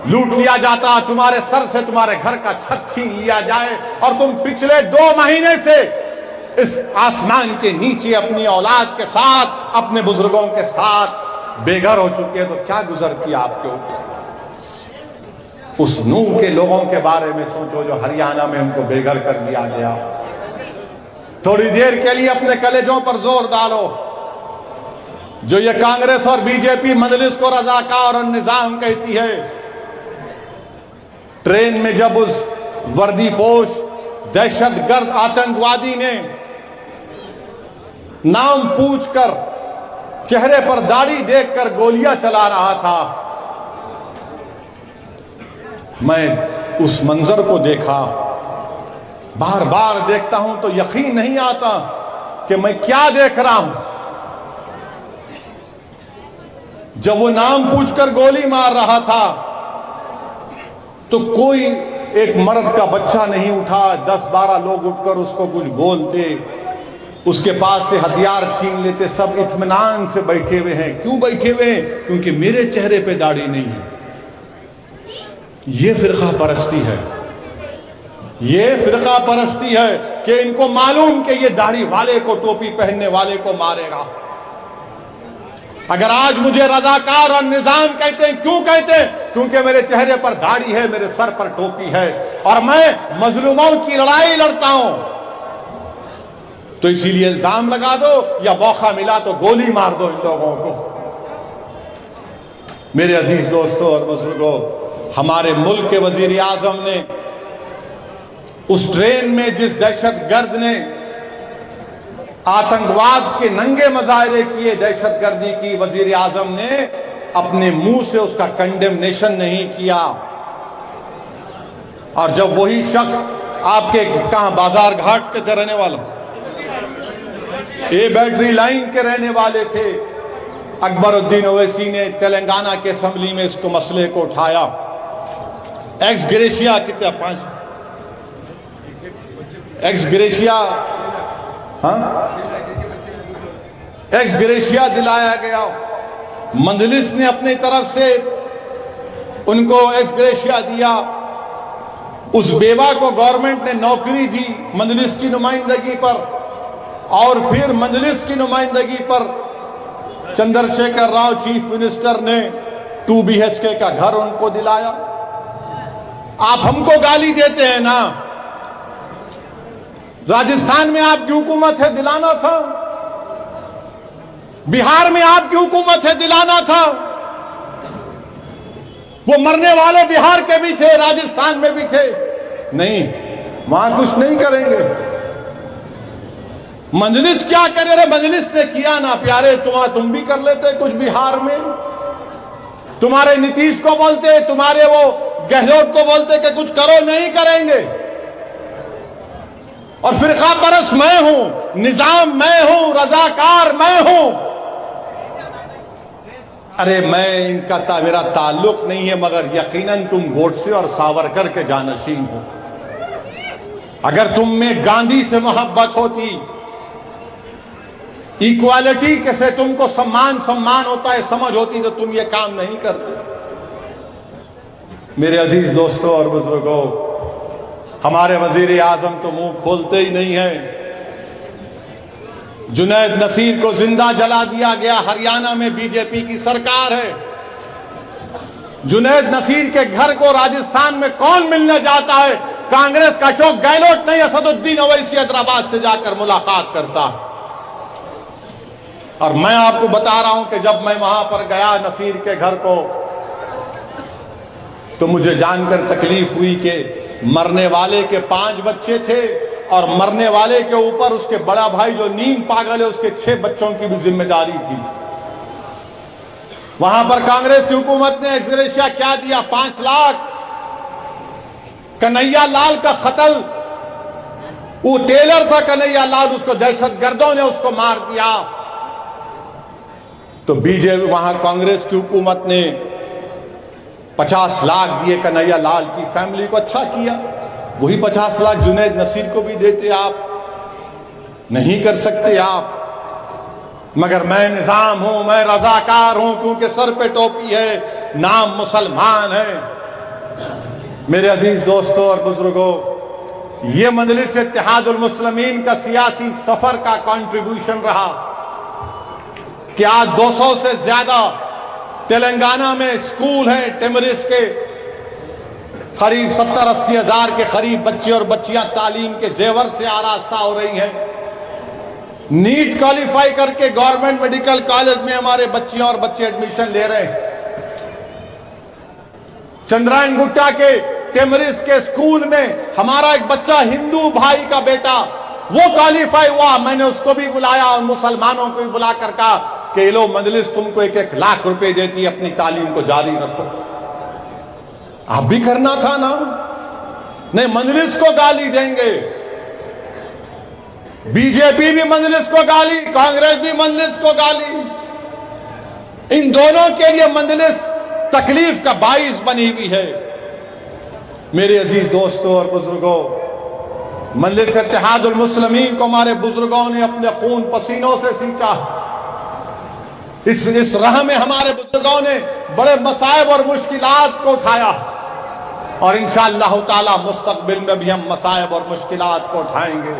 लूट लिया जाता, तुम्हारे सर से तुम्हारे घर का छत छीन लिया जाए, और तुम पिछले 2 महीने से इस आसमान के नीचे अपनी औलाद के साथ, अपने बुजुर्गों के साथ बेघर हो चुके हैं, तो क्या गुजरती आपके ऊपर? उस नूह के लोगों के बारे में सोचो जो हरियाणा में उनको बेघर कर दिया गया। थोड़ी देर के लिए अपने कलेजों पर जोर डालो। जो ये कांग्रेस और बीजेपी मजलिस को रजाकार और निजाम कहती है, ट्रेन में जब उस वर्दीपोश दहशतगर्द आतंकवादी ने नाम पूछकर चेहरे पर दाढ़ी देखकर गोलियां चला रहा था, मैं उस मंजर को देखा, बार बार देखता हूं तो यकीन नहीं आता कि मैं क्या देख रहा हूं। जब वो नाम पूछकर गोली मार रहा था तो कोई एक मर्द का बच्चा नहीं उठा, 10-12 लोग उठकर उसको कुछ बोलते, उसके पास से हथियार छीन लेते। सब इत्मीनान से बैठे हुए हैं। क्यों बैठे हुए हैं? क्योंकि मेरे चेहरे पे दाढ़ी नहीं है। ये फिरका परस्ती है, ये फिरका परस्ती है कि इनको मालूम कि ये दाढ़ी वाले को, टोपी पहनने वाले को मारेगा। अगर आज मुझे रजाकार और निजाम कहते हैं, क्यों कहते हैं? क्योंकि मेरे चेहरे पर दाढ़ी है, मेरे सर पर टोपी है और मैं मजलूमों की लड़ाई लड़ता हूं। तो इसीलिए इल्जाम लगा दो या मौका मिला तो गोली मार दो इन लोगों को। मेरे अजीज दोस्तों और बुजुर्गों, हमारे मुल्क के वजीर आजम ने उस ट्रेन में जिस दहशतगर्द ने आतंकवाद के नंगे मुजाहरे किए, दहशतगर्दी की, वजीर आजम ने अपने मुंह से उसका कंडेमनेशन नहीं किया। और जब वही शख्स आपके कहां बाजार घाट के रहने वाला, ए बैटरी लाइन के रहने वाले थे, अकबरुद्दीन ओवैसी ने तेलंगाना के असेंबली में इसको मसले को उठाया। एक्स ग्रेशिया कितना 5 एक्स ग्रेशिया, एक्स ग्रेशिया दिलाया गया। मंजलिस ने अपनी तरफ से उनको एक्स ग्रेशिया दिया। उस बेवा को गवर्नमेंट ने नौकरी दी मंजलिस की नुमाइंदगी पर, और फिर मंजलिस की नुमाइंदगी पर चंद्रशेखर राव चीफ मिनिस्टर ने 2 BHK का घर उनको दिलाया। आप हमको गाली देते हैं ना, राजस्थान में आपकी हुकूमत है, दिलाना था। बिहार में आपकी हुकूमत है, दिलाना था। वो मरने वाले बिहार के भी थे, राजस्थान में भी थे। नहीं, वहां कुछ नहीं करेंगे। मजलिस क्या करे रे? मजलिस ने किया ना प्यारे, तुम भी कर लेते कुछ बिहार में। तुम्हारे नीतीश को बोलते, तुम्हारे वो गहलोत को बोलते कि कुछ करो, नहीं करेंगे। और फिरका परस्त मैं हूं, निजाम मैं हूं, रजाकार मैं हूं। अरे मैं इनका मेरा ताल्लुक नहीं है, मगर यकीनन तुम गोडसे और सावरकर के जानशीन हो। अगर तुम में गांधी से मोहब्बत होती, इक्वालिटी के से तुमको सम्मान होता है, समझ होती, तो तुम ये काम नहीं करते। मेरे अजीज दोस्तों और बुजुर्गों, हमारे वजीर आजम तो मुंह खोलते ही नहीं है। जुनैद नसीर को जिंदा जला दिया गया। हरियाणा में बीजेपी की सरकार है। जुनैद नसीर के घर को राजस्थान में कौन मिलने जाता है? कांग्रेस का अशोक गहलोत नहीं, असदुद्दीन ओवैसी हैदराबाद से जाकर मुलाकात करता। और मैं आपको बता रहा हूं कि जब मैं वहां पर गया नसीर के घर को, तो मुझे जानकर तकलीफ हुई कि मरने वाले के 5 बच्चे थे और मरने वाले के ऊपर उसके बड़ा भाई जो नींद पागल है, उसके 6 बच्चों की भी जिम्मेदारी थी। वहां पर कांग्रेस की हुकूमत ने एक्स ग्रेशिया क्या दिया? 5 लाख। कन्हैया लाल का कत्ल, वो टेलर था कन्हैया लाल, उसको दहशतगर्दों ने उसको मार दिया। तो बीजेपी, वहां कांग्रेस की हुकूमत ने 50 लाख दिए कन्हैया लाल की फैमिली को। अच्छा किया। वही 50 लाख जुनैद नसीर को भी देते। आप नहीं कर सकते आप। मगर मैं निजाम हूं, मैं रजाकार हूं, क्योंकि सर पे टोपी है, नाम मुसलमान है। मेरे अजीज दोस्तों और बुजुर्गों, ये मजलिस इत्तेहादुल मुस्लिमीन का सियासी सफर का कंट्रीब्यूशन रहा कि आज 200 से ज्यादा तेलंगाना में स्कूल हैं। टिमरिस के करीब 70-80 हजार के करीब बच्चे और बच्चियां तालीम के जेवर से आरास्ता हो रही हैं। नीट क्वालिफाई करके गवर्नमेंट मेडिकल कॉलेज में हमारे बच्चियां और बच्चे एडमिशन ले रहे हैं। चंद्रायन गुट्टा के टेमरिस के स्कूल में हमारा एक बच्चा हिंदू भाई का बेटा वो क्वालिफाई हुआ। मैंने उसको भी बुलाया और मुसलमानों को भी बुला कर कहा कि ये लो मजलिस तुमको 1-1 लाख रुपए देती है, अपनी तालीम को जारी रखो। आप भी करना था ना। नहीं, मजलिस को गाली देंगे, बीजेपी भी मजलिस को गाली, कांग्रेस भी मजलिस को गाली। इन दोनों के लिए मजलिस तकलीफ का बाइस बनी हुई है। मेरे अजीज दोस्तों और बुजुर्गों, मजलिस इत्तेहादुल मुस्लिमीन को हमारे बुजुर्गों ने अपने खून पसीनों से सींचा। इस राह में हमारे बुजुर्गों ने बड़े मसाइब और मुश्किलात को उठाया और इंशाअल्लाह ताला मुस्तकबिल में भी हम मसाइब और मुश्किलात को उठाएंगे।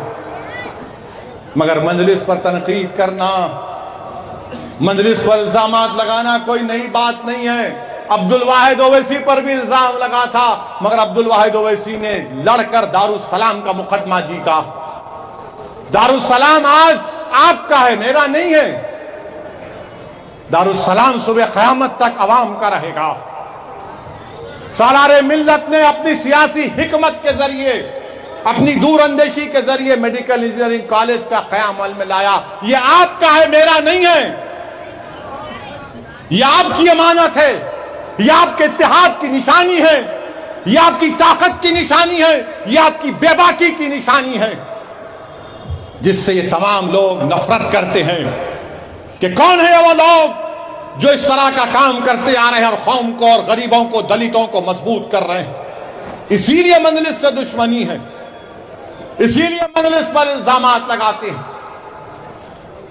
मगर मजलिस पर तनकीद करना, मजलिस पर इल्जामात लगाना कोई नई बात नहीं है। अब्दुल वाहिद ओवैसी पर भी इल्जाम लगा था, मगर अब्दुल वाहिद ओवैसी ने लड़कर दारुस्सलाम का मुकदमा जीता। दारुस्सलाम आज आपका है, मेरा नहीं है। दारुस्सलाम सुबह क़यामत तक अवाम का रहेगा। सालारे मिल्लत ने अपनी सियासी हिकमत के जरिए, अपनी दूरअंदेशी के जरिए मेडिकल इंजीनियरिंग कॉलेज का क़याम अमल में लाया। ये आपका है, मेरा नहीं है। ये आपकी अमानत है, यह आपके इत्तेहाद की निशानी है, यह आपकी ताकत की निशानी है, यह आपकी बेबाकी की निशानी है, जिससे ये तमाम लोग नफरत करते हैं कि कौन है वो लोग जो इस तरह का काम करते आ रहे हैं और कौम को और गरीबों को, दलितों को मजबूत कर रहे हैं। इसीलिए मजलिस से दुश्मनी है, इसीलिए मजलिस पर इल्जामात लगाते हैं।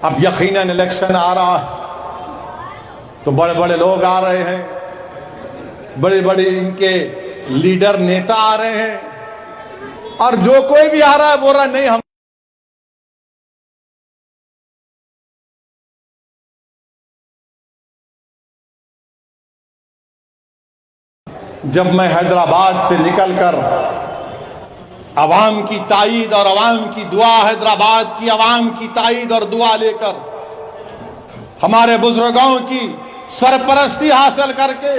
अब यकीनन इलेक्शन आ रहा है तो बड़े बड़े लोग आ रहे हैं, बड़े बड़े इनके लीडर नेता आ रहे हैं, और जो कोई भी आ रहा है बोल रहा नहीं हम। जब मैं हैदराबाद से निकलकर अवाम की ताईद और अवाम की दुआ, हैदराबाद की अवाम की ताईद और दुआ लेकर हमारे बुजुर्गों की सरपरस्ती हासिल करके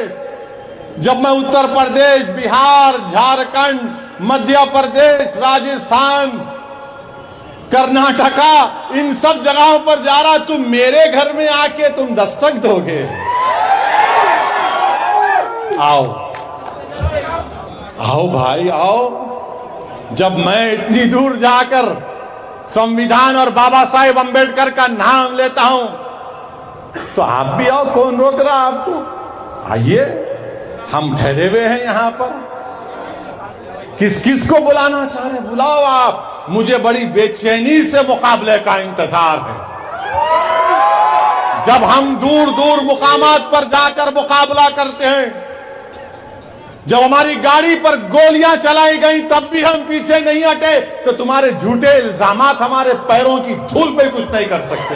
जब मैं उत्तर प्रदेश, बिहार, झारखंड, मध्य प्रदेश, राजस्थान, कर्नाटका, इन सब जगहों पर जा रहा, तुम मेरे घर में आके तुम दस्तक दोगे। आओ आओ भाई आओ। जब मैं इतनी दूर जाकर संविधान और बाबा साहेब अंबेडकर का नाम लेता हूं तो आप भी आओ, कौन रोक रहा आपको? आइए, हम ठहरे हुए हैं यहां पर। किस किस को बुलाना चाह रहे, बुलाओ आप। मुझे बड़ी बेचैनी से मुकाबले का इंतजार है। जब हम दूर दूर मुकामात पर जाकर मुकाबला करते हैं, जब हमारी गाड़ी पर गोलियां चलाई गई तब भी हम पीछे नहीं हटे, तो तुम्हारे झूठे इल्जामात हमारे पैरों की धूल पे कुछ नहीं कर सकते।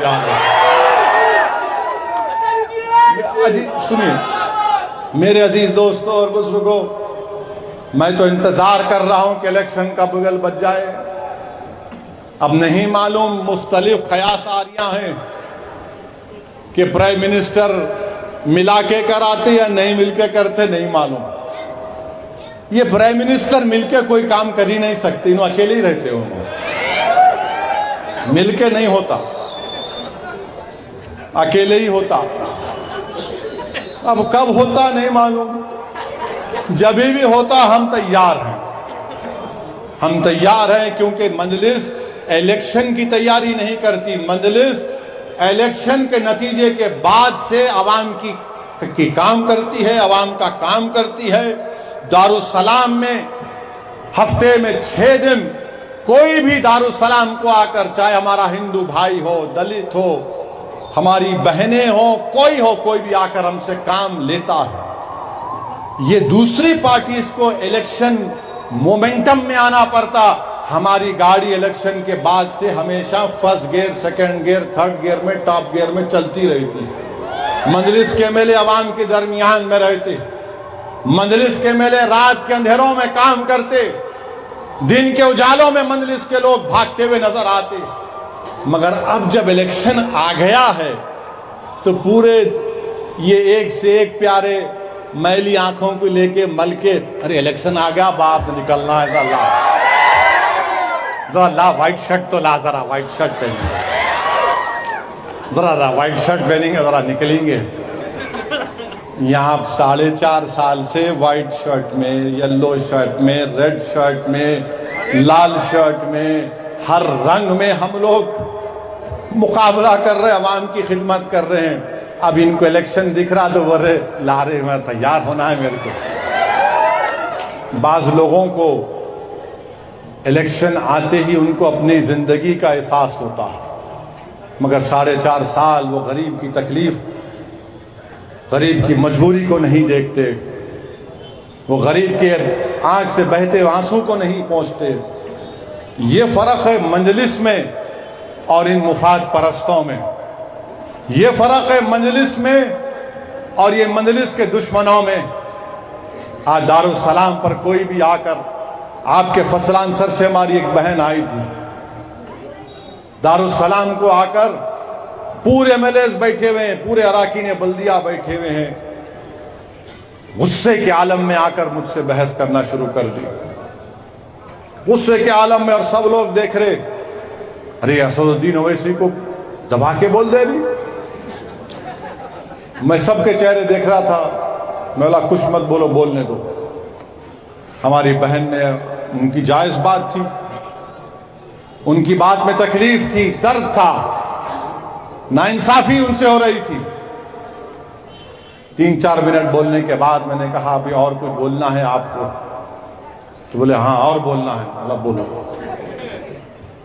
सुनिए मेरे अजीज दोस्तों और बुजुर्गों, मैं तो इंतजार कर रहा हूं कि इलेक्शन का बुगल बज जाए। अब नहीं मालूम, मुख्तलिफ क़यासारियां हैं कि प्राइम मिनिस्टर मिला के कराते या नहीं मिलके करते, नहीं मालूम। ये प्राइम मिनिस्टर मिलके कोई काम कर ही नहीं सकती, इन्हों अकेले ही रहते हो, मिलके नहीं होता, अकेले ही होता। अब कब होता नहीं मालूम, जब भी होता हम तैयार हैं। हम तैयार हैं क्योंकि मजलिस इलेक्शन की तैयारी नहीं करती, मजलिस इलेक्शन के नतीजे के बाद से अवाम की काम करती है, अवाम का काम करती है। दारुस्सलाम में हफ्ते में 6 दिन कोई भी दारुस्सलाम को आकर, चाहे हमारा हिंदू भाई हो, दलित हो, हमारी बहनें हो, कोई भी आकर हमसे काम लेता है। ये दूसरी पार्टीज को इलेक्शन मोमेंटम में आना पड़ता। हमारी गाड़ी इलेक्शन के बाद से हमेशा first gear, second gear, third gear में, टॉप गियर में चलती रही थी। मजलिस के एमएलए अवाम के दरमियान में रहते, मजलिस के एमएलए रात के अंधेरों में काम करते, दिन के उजालों में मजलिस के लोग भागते हुए नजर आते। मगर अब जब इलेक्शन आ गया है तो पूरे ये एक से एक प्यारे मैली आंखों को लेके मल के, अरे इलेक्शन आ गया, बाप निकलना है, जरा ला व्हाइट शर्ट तो ला, जरा व्हाइट शर्ट पहनेंगे, जरा व्हाइट शर्ट पहनेंगे, जरा निकलेंगे। यहाँ 4.5 साल से व्हाइट शर्ट में, येलो शर्ट में, रेड शर्ट में, लाल शर्ट में, हर रंग में हम लोग मुकाबला कर रहे हैं, अवाम की खिदमत कर रहे हैं। अब इनको इलेक्शन दिख रहा तो बोले लारे में तैयार होना है मेरे को। बाज लोगों को इलेक्शन आते ही उनको अपनी जिंदगी का एहसास होता है, मगर 4.5 साल वो गरीब की तकलीफ, गरीब की मजबूरी को नहीं देखते, वो गरीब के आंख से बहते आंसू को नहीं पहुंचते। ये फर्क है मजलिस में और इन मुफाद परस्तों में, ये फर्क है मजलिस में और ये मजलिस के दुश्मनों में। आज दारुस्सलाम पर कोई भी आकर, आपके फसलानसर से हमारी एक बहन आई थी, दारुस्सलाम को आकर पूरे एमएलएस बैठे हुए हैं, पूरे अराकीन बल्दिया बैठे हुए हैं, गुस्से के आलम में आकर मुझसे बहस करना शुरू कर दी, गुस्से के आलम में। और सब लोग देख रहे, अरे असदुद्दीन ओवैसी को दबा के बोल दे रही। मैं सबके चेहरे देख रहा था, मैं बोला कुछ मत बोलो, बोलने दो। हमारी बहन ने, उनकी जायज बात थी, उनकी बात में तकलीफ थी, दर्द था, नाइंसाफी उनसे हो रही थी। 3-4 मिनट बोलने के बाद मैंने कहा अभी और कुछ बोलना है आपको? तो बोले हाँ और बोलना है। मतलब बोलो।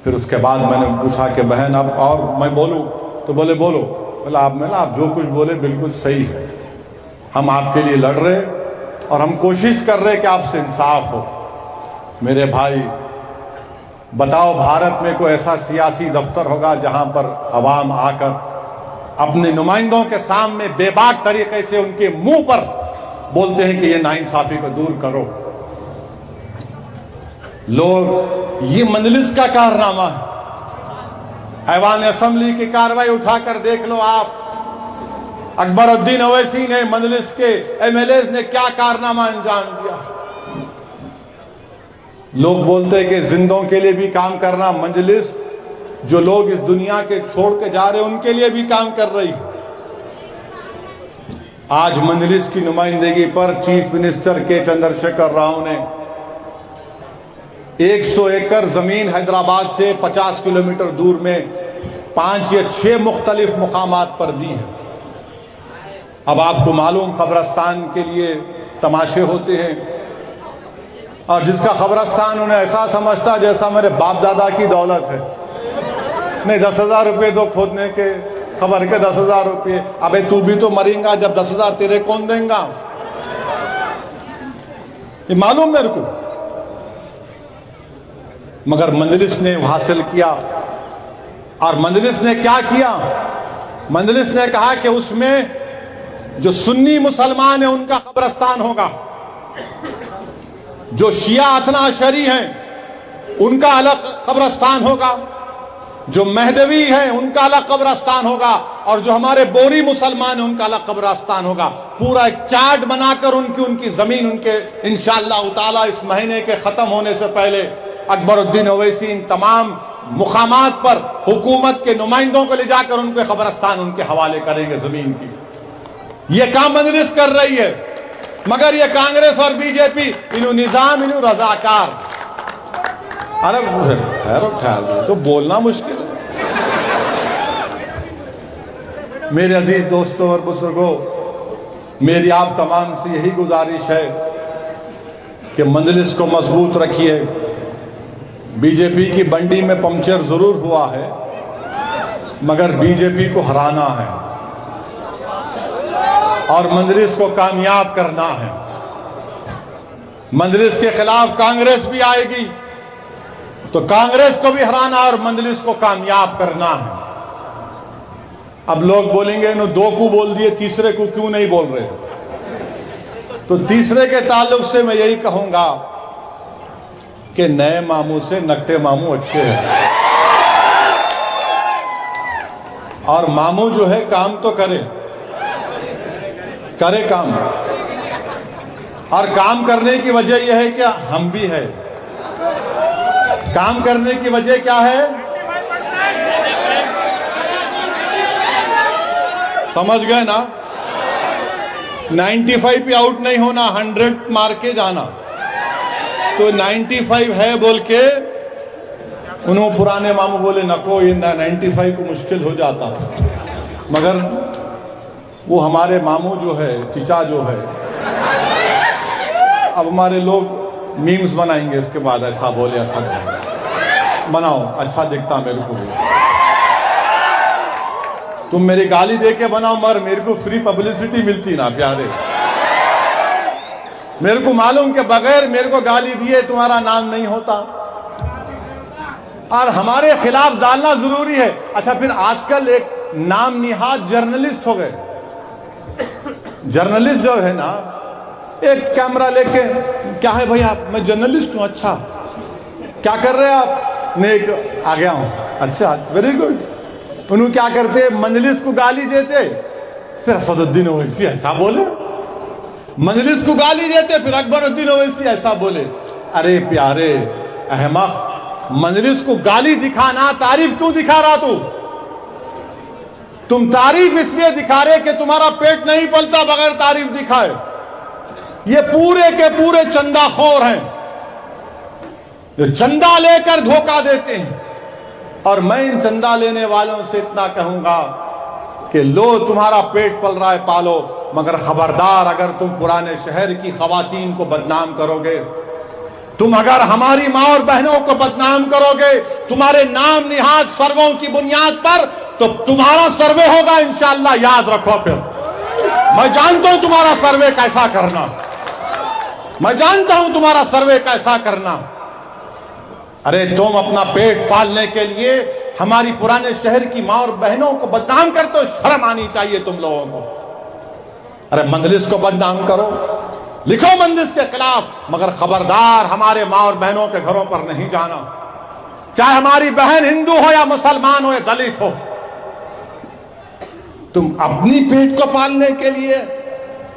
फिर उसके बाद मैंने पूछा कि बहन अब और मैं बोलूं? तो बोले बोलो। बोला आप जो कुछ बोले बिल्कुल सही है, हम आपके लिए लड़ रहे और हम कोशिश कर रहे कि आपसे इंसाफ हो। मेरे भाई बताओ, भारत में कोई ऐसा सियासी दफ्तर होगा जहां पर अवाम आकर अपने नुमाइंदों के सामने बेबाक तरीके से उनके मुंह पर बोलते हैं कि ये नाइंसाफी को दूर करो? लोग, ये मजलिस का कारनामा है। ऐवान असेंबली की कार्रवाई उठाकर देख लो आप, अकबरुद्दीन ओवैसी ने, मजलिस के एमएलए ने क्या कारनामा अंजाम दिया। लोग बोलते हैं कि जिंदों के लिए भी काम करना, मजलिस जो लोग इस दुनिया के छोड़ के जा रहे हैं उनके लिए भी काम कर रही है। आज मजलिस की नुमाइंदगी पर चीफ मिनिस्टर के चंद्रशेखर राव ने 100 एकड़ जमीन हैदराबाद से 50 किलोमीटर दूर में 5 या 6 मुख्तलिफ मुकामात पर दी है। अब आपको मालूम, कब्रस्तान के लिए तमाशे होते हैं और जिसका कब्रस्तान उन्हें ऐसा समझता जैसा मेरे बाप दादा की दौलत है। नहीं, 10,000 रुपये दो खोदने के, खबर के 10,000 रुपये। अबे तू भी तो मरेगा, जब 10,000 तेरे कौन देंगा? ये मालूम मेरे को। मगर मजलिस ने हासिल किया, और मजलिस ने क्या किया? मजलिस ने कहा कि उसमें जो सुन्नी मुसलमान है उनका कब्रस्तान होगा, जो शिया अथना अशरी हैं उनका अलग कब्रस्तान होगा, जो मेहदवी हैं उनका अलग कब्रस्तान होगा, और जो हमारे बोरी मुसलमान हैं उनका अलग कब्रस्तान होगा। पूरा एक चार्ट बनाकर उनकी जमीन, उनके इंशाअल्लाह ताला इस महीने के खत्म होने से पहले अकबरुद्दीन ओवैसी इन तमाम मुकामात पर हुकूमत के नुमाइंदों को ले जाकर उनके कब्रस्तान उनके हवाले करेंगे जमीन की। ये काम मजलिस कर रही है, मगर ये कांग्रेस और बीजेपी, इन्हों निजाम, इन्हों रजाकार। अरे ठहरो ठहरो, तो बोलना मुश्किल है। मेरे अजीज दोस्तों और बुजुर्गों, मेरी आप तमाम से यही गुजारिश है कि मजलिस को मजबूत रखिए। बीजेपी की बंडी में पंक्चर जरूर हुआ है, मगर बीजेपी को हराना है और मजलिस को कामयाब करना है। मजलिस के खिलाफ कांग्रेस भी आएगी तो कांग्रेस को भी हराना और मजलिस को कामयाब करना है। अब लोग बोलेंगे इन्होंने 2 को बोल दिए, तीसरे को क्यों नहीं बोल रहे? तो तीसरे के ताल्लुक से मैं यही कहूंगा कि नए मामू से नकटे मामू अच्छे हैं। और मामू जो है काम तो करे काम, और काम करने की वजह यह है कि हम भी है। काम करने की वजह क्या है? समझ गए ना? 95 पे आउट नहीं होना, 100 मार के जाना। तो 95 है बोल के उन्होंने पुराने मामू बोले नको, ये 95 को मुश्किल हो जाता। मगर वो हमारे मामू जो है, चिचा जो है, अब हमारे लोग मीम्स बनाएंगे इसके बाद, ऐसा बोले ऐसा बनाओ, अच्छा दिखता मेरे को भी। तुम मेरी गाली दे के बनाओ, मगर मेरे को फ्री पब्लिसिटी मिलती ना प्यारे। मेरे को मालूम कि बगैर मेरे को गाली दिए तुम्हारा नाम नहीं होता, और हमारे खिलाफ डालना जरूरी है। अच्छा, फिर आजकल एक नाम निहाद जर्नलिस्ट हो गए। जर्नलिस्ट जो है ना, एक कैमरा लेके, क्या है भाई आप? मैं जर्नलिस्ट हूं। अच्छा, क्या कर रहे हैं आप? मैं एक आ गया हूं। अच्छा, वेरी गुड। उन्होंने क्या करते? मजलिस को गाली देते, फिर असदुद्दीन ओवैसी ऐसा बोले। मजलिस को गाली देते, फिर अकबरुद्दीन ओवैसी ऐसा बोले। अरे प्यारे अहमक, मजलिस को गाली दिखाना, तारीफ क्यों दिखा रहा तू? तुम तारीफ इसलिए दिखा रहे कि तुम्हारा पेट नहीं पलता बगैर तारीफ दिखाए। ये पूरे के पूरे चंदाखोर हैं, जो चंदा लेकर धोखा देते हैं। और मैं इन चंदा लेने वालों से इतना कहूंगा कि लो, तुम्हारा पेट पल रहा है, पालो, मगर खबरदार, अगर तुम पुराने शहर की खवातीन को बदनाम करोगे, तुम अगर हमारी माँ और बहनों को बदनाम करोगे तुम्हारे नाम निहाद सर्वों की बुनियाद पर, तो तुम्हारा सर्वे होगा इंशाअल्लाह, याद रखो। फिर मैं जानता हूं तुम्हारा सर्वे कैसा करना, मैं जानता हूं तुम्हारा सर्वे कैसा करना। अरे तुम अपना पेट पालने के लिए हमारी पुराने शहर की माँ और बहनों को बदनाम करते हो, शर्म आनी चाहिए तुम लोगों को। अरे मंजलिस को बदनाम करो, लिखो मंजलिस के खिलाफ, मगर खबरदार हमारे माँ और बहनों के घरों पर नहीं जाना, चाहे हमारी बहन हिंदू हो या मुसलमान हो या दलित हो। तुम अपनी पेट को पालने के लिए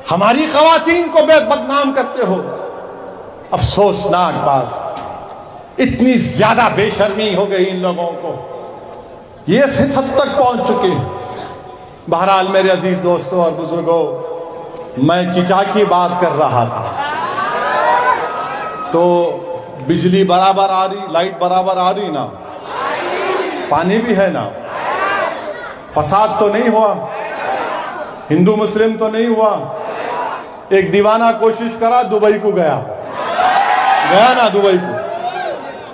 हमारी खवातीन को बदनाम करते हो। अफसोसनाक बात, इतनी ज्यादा बेशर्मी हो गई इन लोगों को, ये इस हद तक पहुंच चुके हैं। बहरहाल मेरे अजीज दोस्तों और बुजुर्गों, मैं चिचा की बात कर रहा था, तो बिजली बराबर आ रही, लाइट बराबर आ रही ना, पानी भी है ना, फसाद तो नहीं हुआ, हिंदू मुस्लिम तो नहीं हुआ। एक दीवाना कोशिश करा, दुबई को गया ना, दुबई को,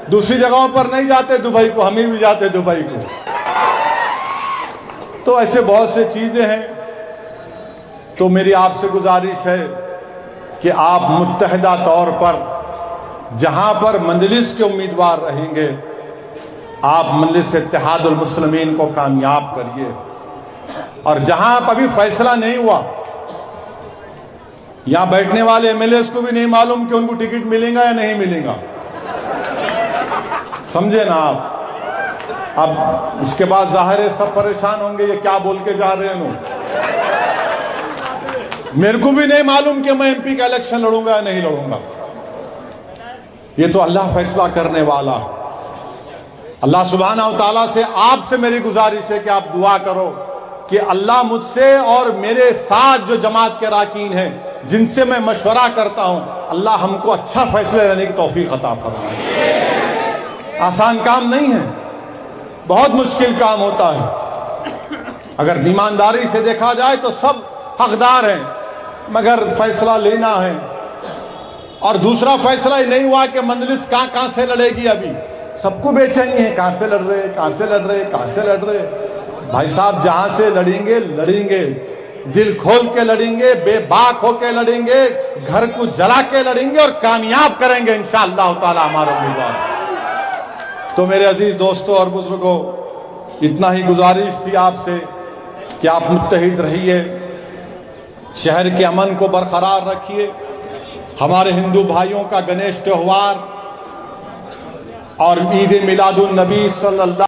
दूसरी जगहों पर नहीं जाते दुबई को, हम ही भी जाते दुबई को। तो ऐसे बहुत से चीजें हैं। तो मेरी आपसे गुजारिश है कि आप मुत्तहिदा तौर पर, जहां पर मजलिस के उम्मीदवार रहेंगे, आप मजलिस इत्तेहादुल मुस्लिमीन को कामयाब करिए। और जहां अभी फैसला नहीं हुआ, यहां बैठने वाले एमएलए को भी नहीं मालूम कि उनको टिकट मिलेगा या नहीं मिलेगा, समझे ना आप? अब इसके बाद जाहिर है सब परेशान होंगे, ये क्या बोल के जा रहे हैं लोग। मेरे को भी नहीं मालूम कि मैं एमपी का इलेक्शन लड़ूंगा या नहीं लड़ूंगा, ये तो अल्लाह फैसला करने वाला। अल्लाह सुब्हानहू व तआला से आपसे मेरी गुजारिश है कि आप दुआ करो कि अल्लाह मुझसे और मेरे साथ जो जमात के राकीन हैं, जिनसे मैं मशवरा करता हूं, अल्लाह हमको अच्छा फैसला लेने की तौफीक अता फरमाए। आसान काम नहीं है, बहुत मुश्किल काम होता है। अगर ईमानदारी से देखा जाए तो सब हकदार हैं, मगर फैसला लेना है। और दूसरा फैसला ही नहीं हुआ कि मंजलिस कहां से लड़ेगी। अभी सबको बेचैनी है, कहां से लड़ रहे, कहां से लड़ रहे, कहां से लड़ रहे। भाई साहब, जहां से लड़ेंगे लड़ेंगे, दिल खोल के लड़ेंगे, बेबाक होके लड़ेंगे, घर को जला के लड़ेंगे और कामयाब करेंगे इंशाअल्लाह ताला हमारा उम्मीदवार। तो मेरे अजीज दोस्तों और बुजुर्गों, इतना ही गुजारिश थी आपसे कि आप मुत्तहिद रहिए, शहर के अमन को बरकरार रखिए। हमारे हिंदू भाइयों का गणेश त्योहार और ईद मिलादुन नबी सल्लल्लाहु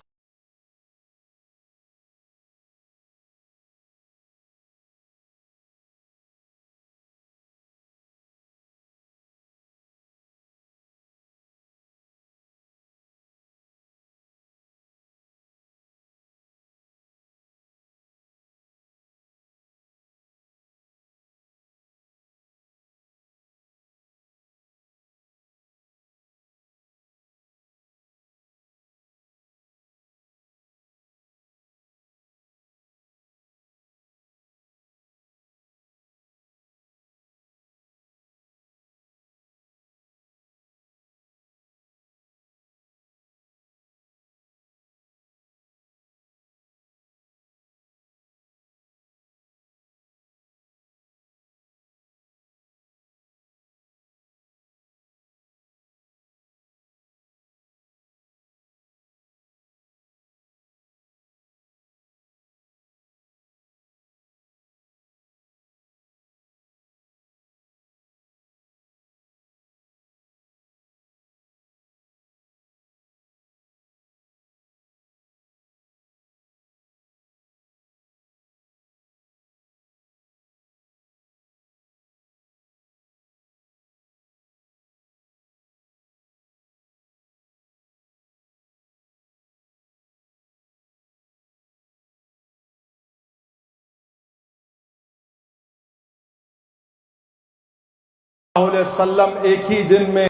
अलैहि वसल्लम एक ही दिन में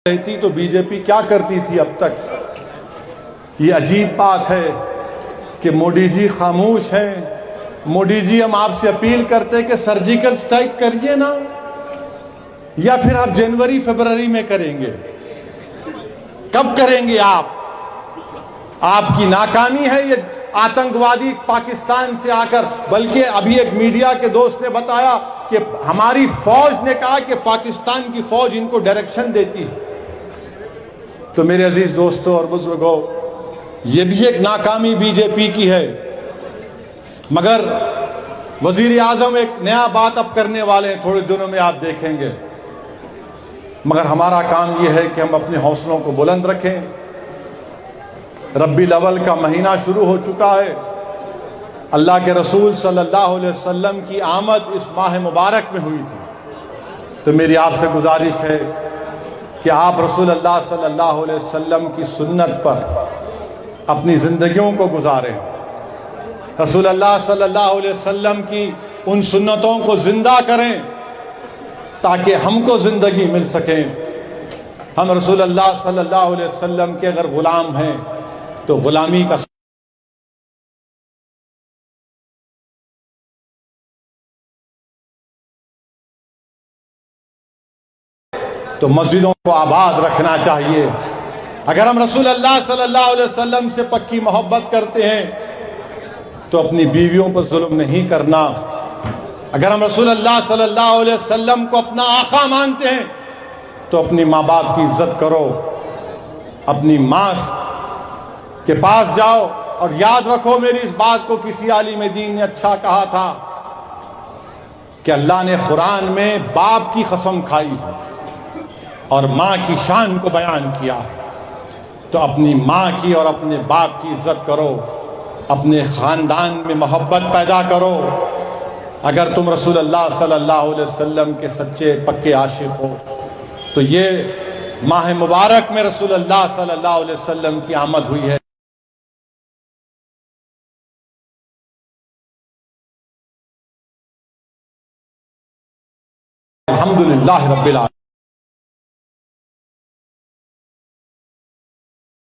रहती तो बीजेपी क्या करती थी अब तक। ये अजीब बात है कि मोदी जी खामोश हैं। मोदी जी, हम आपसे अपील करते हैं कि सर्जिकल स्ट्राइक करिए ना, या फिर आप जनवरी फरवरी में करेंगे। कब करेंगे आप? आपकी नाकामी है ये आतंकवादी पाकिस्तान से आकर। बल्कि अभी एक मीडिया के दोस्त ने बताया कि हमारी फौज ने कहा कि पाकिस्तान की फौज इनको डायरेक्शन देती है। तो मेरे अजीज दोस्तों और बुजुर्गों, ये भी एक नाकामी बीजेपी की है। मगर वजीर आजम एक नया बात अब करने वाले हैं, थोड़े दिनों में आप देखेंगे। मगर हमारा काम यह है कि हम अपने हौसलों को बुलंद रखें। रब्बीउल अव्वल का महीना शुरू हो चुका है। अल्लाह के रसूल सल्लल्लाहु अलैहि वसल्लम की आमद इस माह मुबारक में हुई थी। तो मेरी आपसे गुजारिश है कि आप रसूल अल्लाह सल्लल्लाहु अलैहि वसल्लम की सुन्नत पर अपनी ज़िंदगियों को गुजारें। रसूल अल्लाह सल्लल्लाहु अलैहि वसल्लम की उन सुन्नतों को ज़िंदा करें ताकि हमको ज़िंदगी मिल सके। हम रसूल अल्लाह सल्लल्लाहु अलैहि वसल्लम के अगर ग़ुलाम हैं तो ग़ुलामी का तो मस्जिदों को आबाद रखना चाहिए। अगर हम रसूल अल्लाह सल्लल्लाहु अलैहि वसल्लम से पक्की मोहब्बत करते हैं तो अपनी बीवियों पर जुल्म नहीं करना। अगर हम रसूल अल्लाह सल्लल्लाहु अलैहि वसल्लम को अपना आका मानते हैं तो अपनी माँ बाप की इज्जत करो। अपनी माँ के पास जाओ और याद रखो, मेरी इस बात को किसी आलिम दीन ने अच्छा कहा था कि अल्लाह ने कुरान में बाप की कसम खाई है और माँ की शान को बयान किया है। तो अपनी माँ की और अपने बाप की इज्जत करो, अपने ख़ानदान में मोहब्बत पैदा करो। अगर तुम रसूल अल्लाह सल्लल्लाहु अलैहि वसल्लम के सच्चे पक्के आशिक हो तो ये माह मुबारक में रसूल अल्लाह सल्लल्लाहु अलैहि वसल्लम की आमद हुई है। अल्हम्दुलिल्लाह रब्बिल आलमीन।